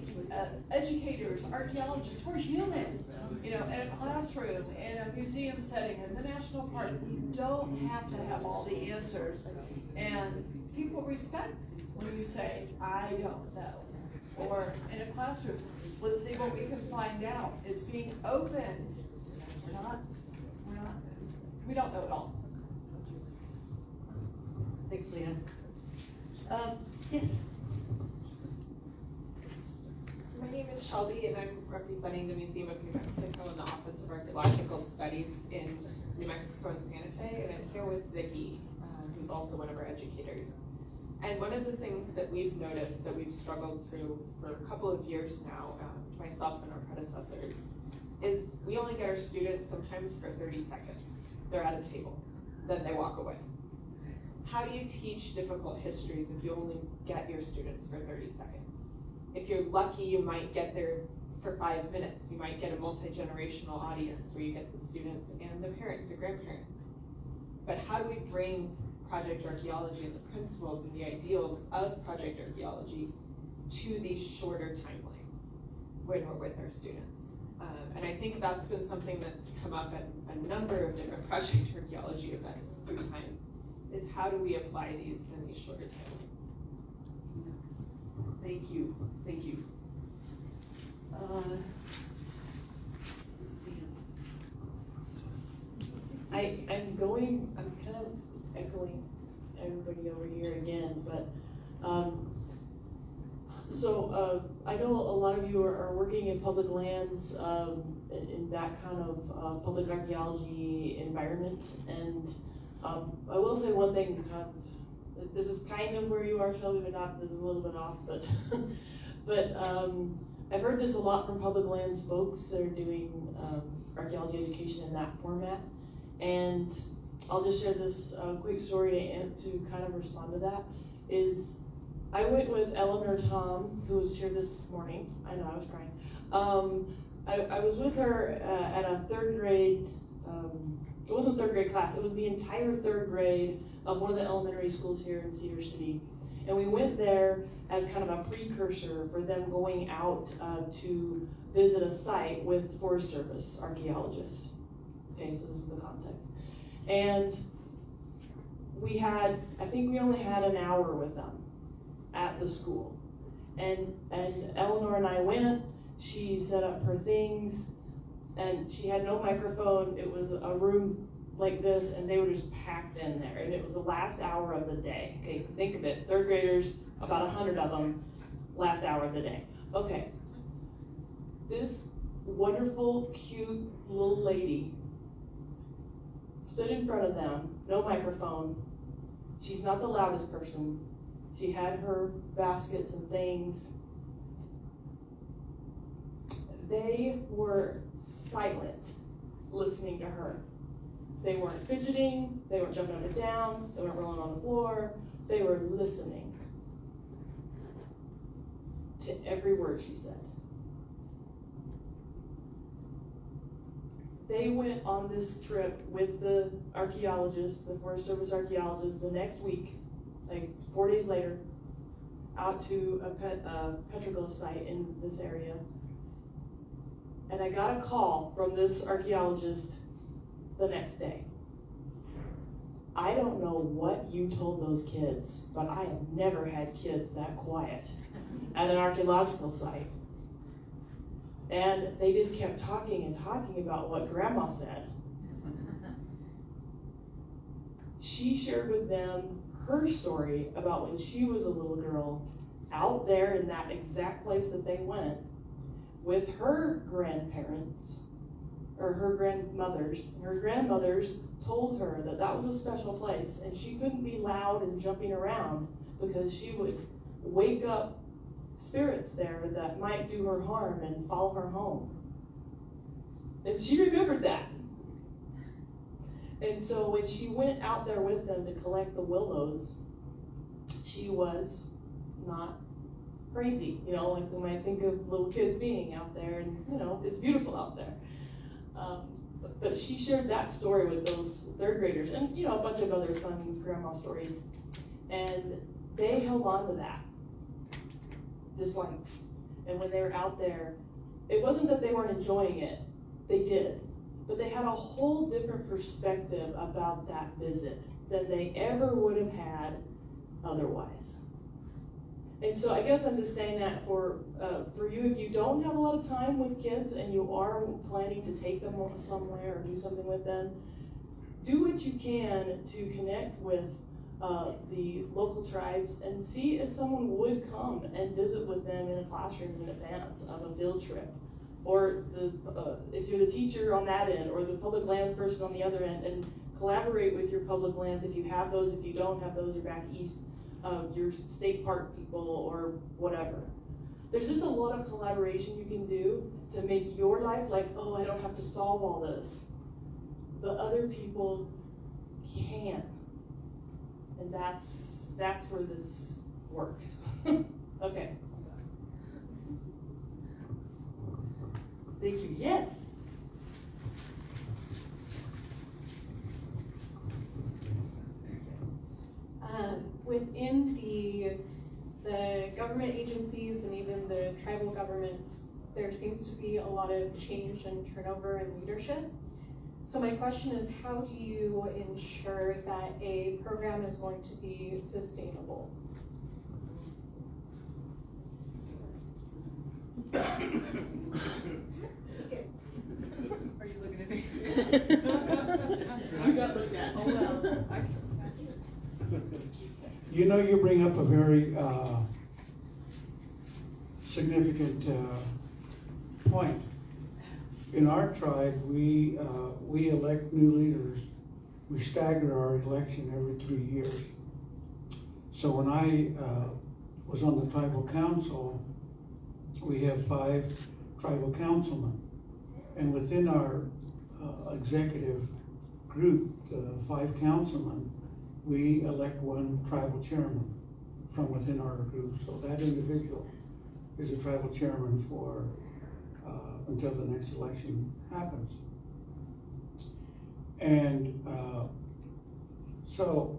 educators, archaeologists, we're human. In a classroom, in a museum setting, in the national park, we don't have to have all the answers. And people respect when you say, I don't know. Or in a classroom, let's see what we can find out. It's being open. We don't know it all. Thanks, Leanne. Yes. My name is Shelby, and I'm representing the Museum of New Mexico and the Office of Archaeological Studies in New Mexico and Santa Fe, and I'm here with Ziggy, who's also one of our educators. And one of the things that we've noticed that we've struggled through for a couple of years now, myself and our predecessors, is we only get our students sometimes for 30 seconds. They're at a table, then they walk away. How do you teach difficult histories if you only get your students for 30 seconds? If you're lucky, you might get there for 5 minutes. You might get a multi-generational audience where you get the students and the parents or grandparents. But how do we bring Project Archaeology and the principles and the ideals of Project Archaeology to these shorter timelines when we're with our students? And I think that's been something that's come up at a number of different Project Archaeology events through time, is how do we apply these in these shorter timelines? Thank you. Thank you. I'm kind of echoing everybody over here again, but, I know a lot of you are working in public lands, in that kind of, public archaeology environment, and, I will say one thing, this is kind of where you are, Shelby, but not, this is a little bit off, but, but, I've heard this a lot from public lands folks that are doing, archaeology education in that format, and I'll just share this quick story to kind of respond to that, is I went with Eleanor Tom, who was here this morning. I know, I was crying. I was with her at a third grade, it wasn't third grade class, it was the entire third grade of one of the elementary schools here in Cedar City. And we went there as kind of a precursor for them going out to visit a site with Forest Service archaeologists. Okay, so this is the context. And I think we only had an hour with them at the school. And Eleanor and I went, she set up her things, and she had no microphone. It was a room like this, and they were just packed in there. And it was the last hour of the day. Okay, think of it, third graders, about 100 of them, last hour of the day. Okay, this wonderful, cute little lady stood in front of them, no microphone. She's not the loudest person. She had her baskets and things. They were silent listening to her. They weren't fidgeting, they weren't jumping up and down, they weren't rolling on the floor, they were listening to every word she said. They went on this trip with the archaeologists, the Forest Service archaeologists, the next week, like 4 days later, out to a petroglyph site in this area. And I got a call from this archaeologist the next day. I don't know what you told those kids, but I have never had kids that quiet at an archaeological site. And they just kept talking and talking about what Grandma said. She shared with them her story about when she was a little girl out there in that exact place that they went with her grandparents, or her grandmothers. Her grandmothers told her that that was a special place and she couldn't be loud and jumping around because she would wake up spirits there that might do her harm and follow her home. And she remembered that. And so when she went out there with them to collect the willows, she was not crazy, you know, like we might think of little kids being out there, and you know, it's beautiful out there. But she shared that story with those third graders, and you know, a bunch of other fun grandma stories, and they held on to that, this life. And when they were out there, it wasn't that they weren't enjoying it, they did, but they had a whole different perspective about that visit than they ever would have had otherwise. And so I guess I'm just saying that for you, if you don't have a lot of time with kids and you are planning to take them somewhere or do something with them, do what you can to connect with the local tribes and see if someone would come and visit with them in a classroom in advance of a field trip. Or if you're the teacher on that end, or the public lands person on the other end, and collaborate with your public lands if you have those. If you don't have those, you're back east. Your state park people or whatever. There's just a lot of collaboration you can do to make your life like, oh, I don't have to solve all this. But other people can. And that's where this works. Okay. Thank you. Yes. Within the government agencies and even the tribal governments, there seems to be a lot of change and turnover in leadership. So my question is, how do you ensure that a program is going to be sustainable? Okay. Are you looking at me? Oh, well, You know, you bring up a very significant point. In our tribe, we elect new leaders. We stagger our election every 3 years. So when I was on the tribal council, we have 5 tribal councilmen. And within our executive group, the 5 councilmen, we elect 1 tribal chairman from within our group. So that individual is a tribal chairman for until the next election happens. And so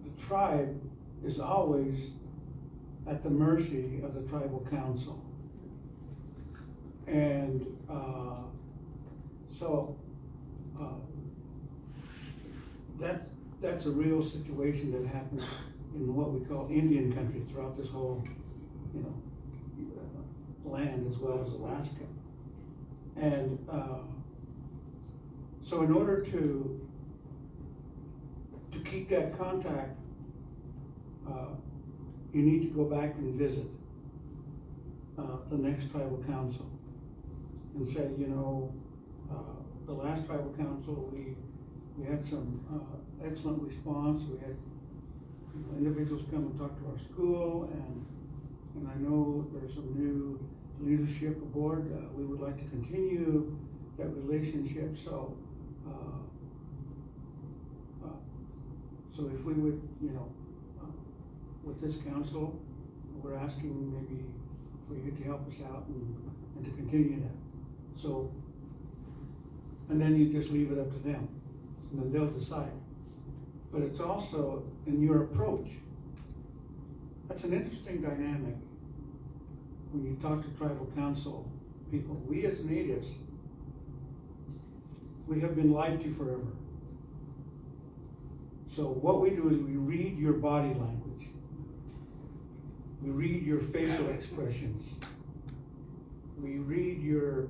the tribe is always at the mercy of the tribal council. And so that's a real situation that happens in what we call Indian country throughout this whole, land as well as Alaska. And so in order to keep that contact, you need to go back and visit the next tribal council and say, the last tribal council, we had some excellent response. We had individuals come and talk to our school, and I know there's some new leadership aboard. We would like to continue that relationship. So, so if we would, with this council, we're asking maybe for you to help us out and to continue that. So, and then you just leave it up to them, and then they'll decide. But it's also in your approach. That's an interesting dynamic when you talk to tribal council people. We as natives, we have been lied to forever. So what we do is we read your body language. We read your facial expressions. We read your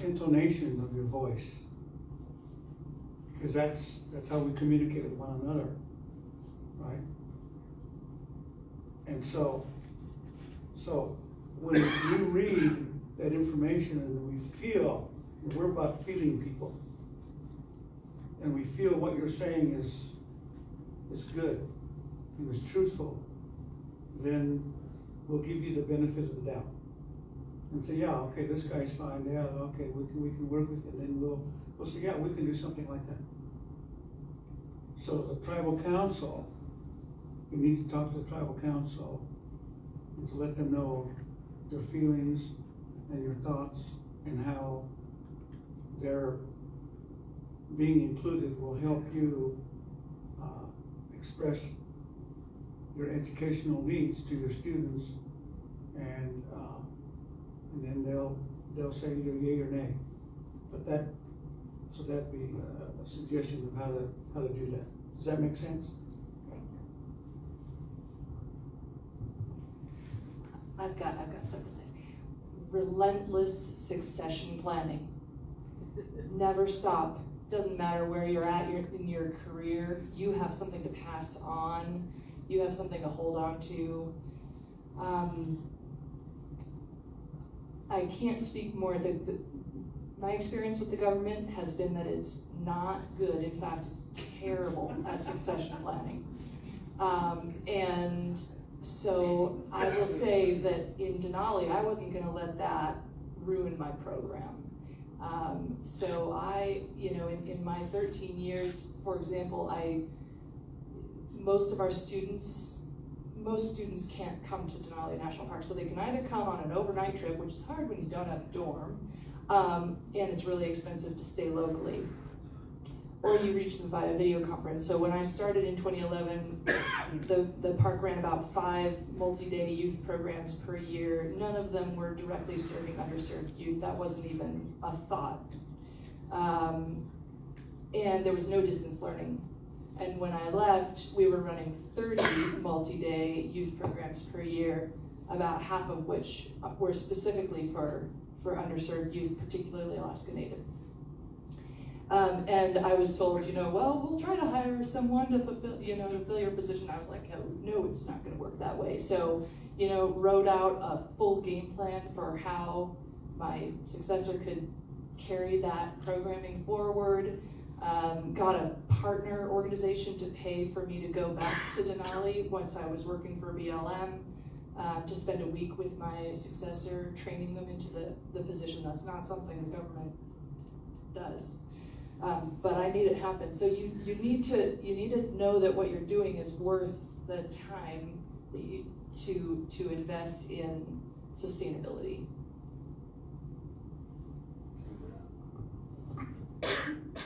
intonation of your voice. Because that's how we communicate with one another, right? And so when you read that information and we're about feeling people, and we feel what you're saying is good and is truthful, then we'll give you the benefit of the doubt and say, yeah, okay, this guy's fine. Yeah, okay, we can work with it. And then we'll say, yeah, we can do something like that. So the tribal council, you need to talk to the tribal council and to let them know your feelings and your thoughts and how their being included will help you express your educational needs to your students, and then they'll say either yay or nay. But that'd be a suggestion of how to do that. Does that make sense? I've got something to say. Relentless succession planning. Never stop. Doesn't matter where you're at in your career. You have something to pass on. You have something to hold on to. I can't speak more. My experience with the government has been that it's not good. In fact, it's terrible at succession planning. And so I will say that in Denali, I wasn't going to let that ruin my program. So I, in my 13 years, for example, most students can't come to Denali National Park, so they can either come on an overnight trip, which is hard when you don't have a dorm, and it's really expensive to stay locally, or you reach them via video conference. So when I started in 2011, the park ran about 5 multi-day youth programs per year. None of them were directly serving underserved youth. That wasn't even a thought. And there was no distance learning. And when I left, we were running 30 multi-day youth programs per year, about half of which were specifically for underserved youth, particularly Alaska Native. And I was told, well, we'll try to hire someone to fulfill your position. I was like, oh, no, it's not gonna work that way. So, wrote out a full game plan for how my successor could carry that programming forward. Got a partner organization to pay for me to go back to Denali once I was working for BLM, to spend a week with my successor, training them into the position. That's not something the government does. But I made it happen. So you need to know that what you're doing is worth the time to invest in sustainability.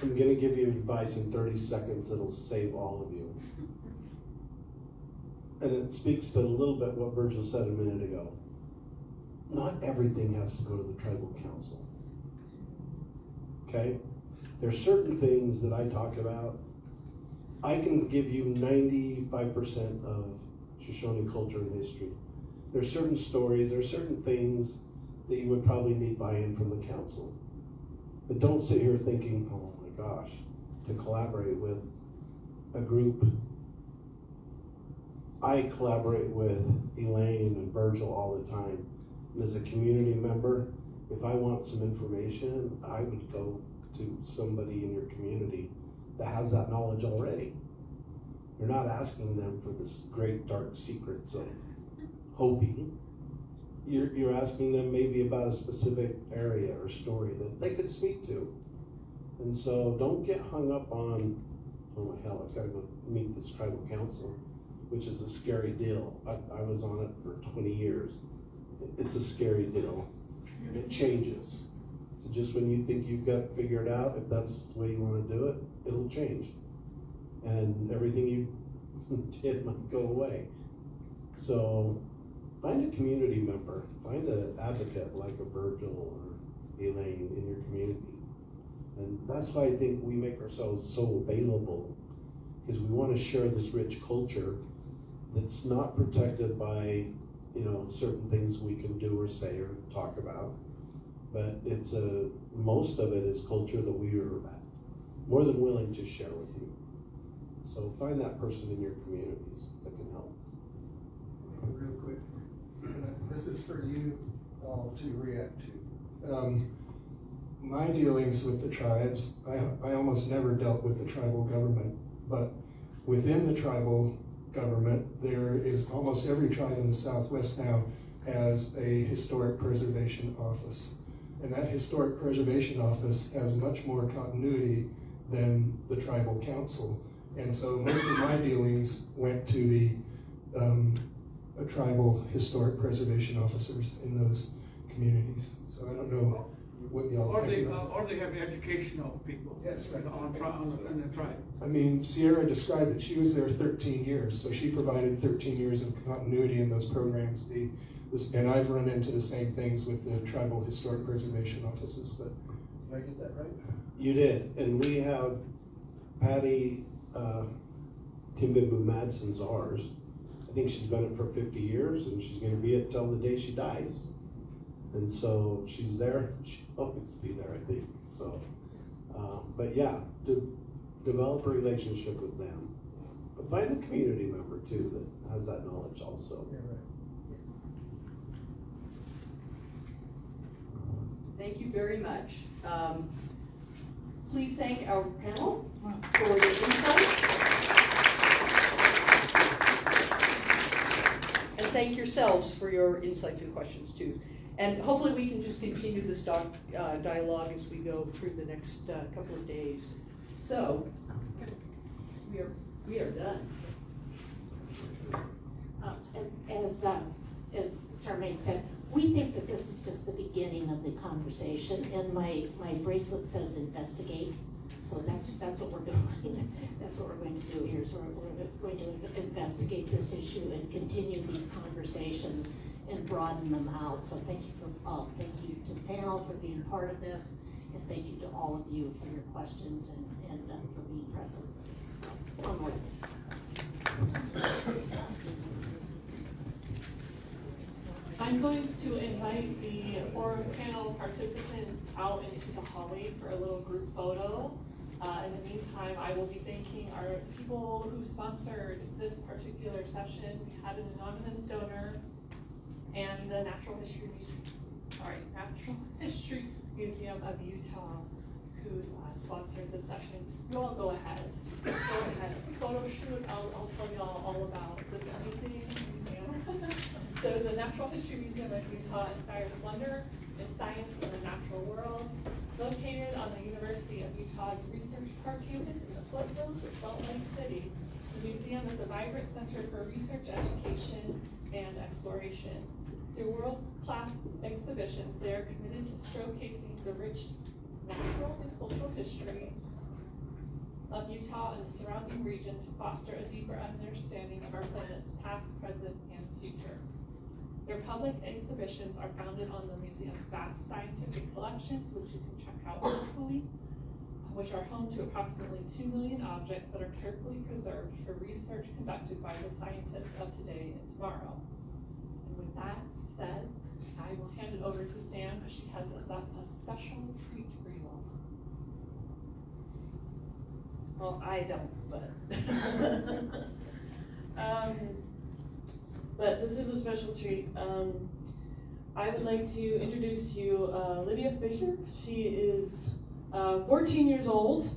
I'm gonna give you advice in 30 seconds that'll save all of you. And it speaks to a little bit what Virgil said a minute ago. Not everything has to go to the tribal council. Okay? There's certain things that I talk about. I can give you 95% of Shoshone culture and history. There's certain stories, there's certain things that you would probably need buy-in from the council. But don't sit here thinking, oh my gosh, to collaborate with a group. I collaborate with Elaine and Virgil all the time. And as a community member, if I want some information, I would go to somebody in your community that has that knowledge already. You're not asking them for this great dark secrets of Hopi. You're asking them maybe about a specific area or story that they could speak to. And so don't get hung up on, oh my hell, I've got to go meet this tribal council, which is a scary deal. I was on it for 20 years. It's a scary deal, and it changes. So just when you think you've got it figured out, if that's the way you want to do it, it'll change. And everything you did might go away. So find a community member, find an advocate like a Virgil or Elaine in your community. And that's why I think we make ourselves so available, because we want to share this rich culture that's not protected by, certain things we can do or say or talk about. But most of it is culture that we are more than willing to share with you. So find that person in your communities that can help. Real quick, this is for you all to react to. My dealings with the tribes, I almost never dealt with the tribal government, but within the tribal government, there is almost every tribe in the Southwest now has a historic preservation office. And that historic preservation office has much more continuity than the tribal council. And so most of my dealings went to the tribal historic preservation officers in those communities. So I don't know what y'all think about. Or they have educational people. Yes, right. In the tribe. I mean, Sierra described it. She was there 13 years, so she provided 13 years of continuity in those programs. And I've run into the same things with the tribal historic preservation offices, but did I get that right? You did, and we have Patty Timbibu Madson's ours. I think she's been it for 50 years, and she's gonna be it till the day she dies. And so she's there, she'll always be there, I think, so. But yeah, develop a relationship with them. But find a community member too that has that knowledge also. Yeah, right. Thank you very much. Please thank our panel for their insights. And thank yourselves for your insights and questions too. And hopefully we can just continue this dialogue as we go through the next couple of days. So, we are done. As Charmaine said, we think that this is just the beginning of the conversation, and my bracelet says investigate, so that's what we're doing. That's what we're going to do here, so we're going to investigate this issue and continue these conversations and broaden them out. So thank you to the panel for being part of this, and thank you to all of you for your questions and for being present. Onward. I'm going to invite the forum panel participants out into the hallway for a little group photo. In the meantime, I will be thanking our people who sponsored this particular session. We had an anonymous donor and the Natural History Museum of Utah who sponsored the session. You all go ahead. Photo shoot. I'll tell you all about this amazing museum. So the Natural History Museum of Utah inspires wonder in science and the natural world. Located on the University of Utah's Research Park campus in the foothills of Salt Lake City, the museum is a vibrant center for research, education, and exploration. Through world-class exhibitions, they are committed to showcasing the rich natural and cultural history of Utah and the surrounding region to foster a deeper understanding of our planet's past, present, and future. Their public exhibitions are founded on the museum's vast scientific collections, which you can check out virtually, which are home to approximately 2 million objects that are carefully preserved for research conducted by the scientists of today and tomorrow. And with that said, I will hand it over to Sam, as she has us up a special treat for you all. Well, I don't, but. But this is a special treat. I would like to introduce to you Lydia Fisher. She is 14 years old.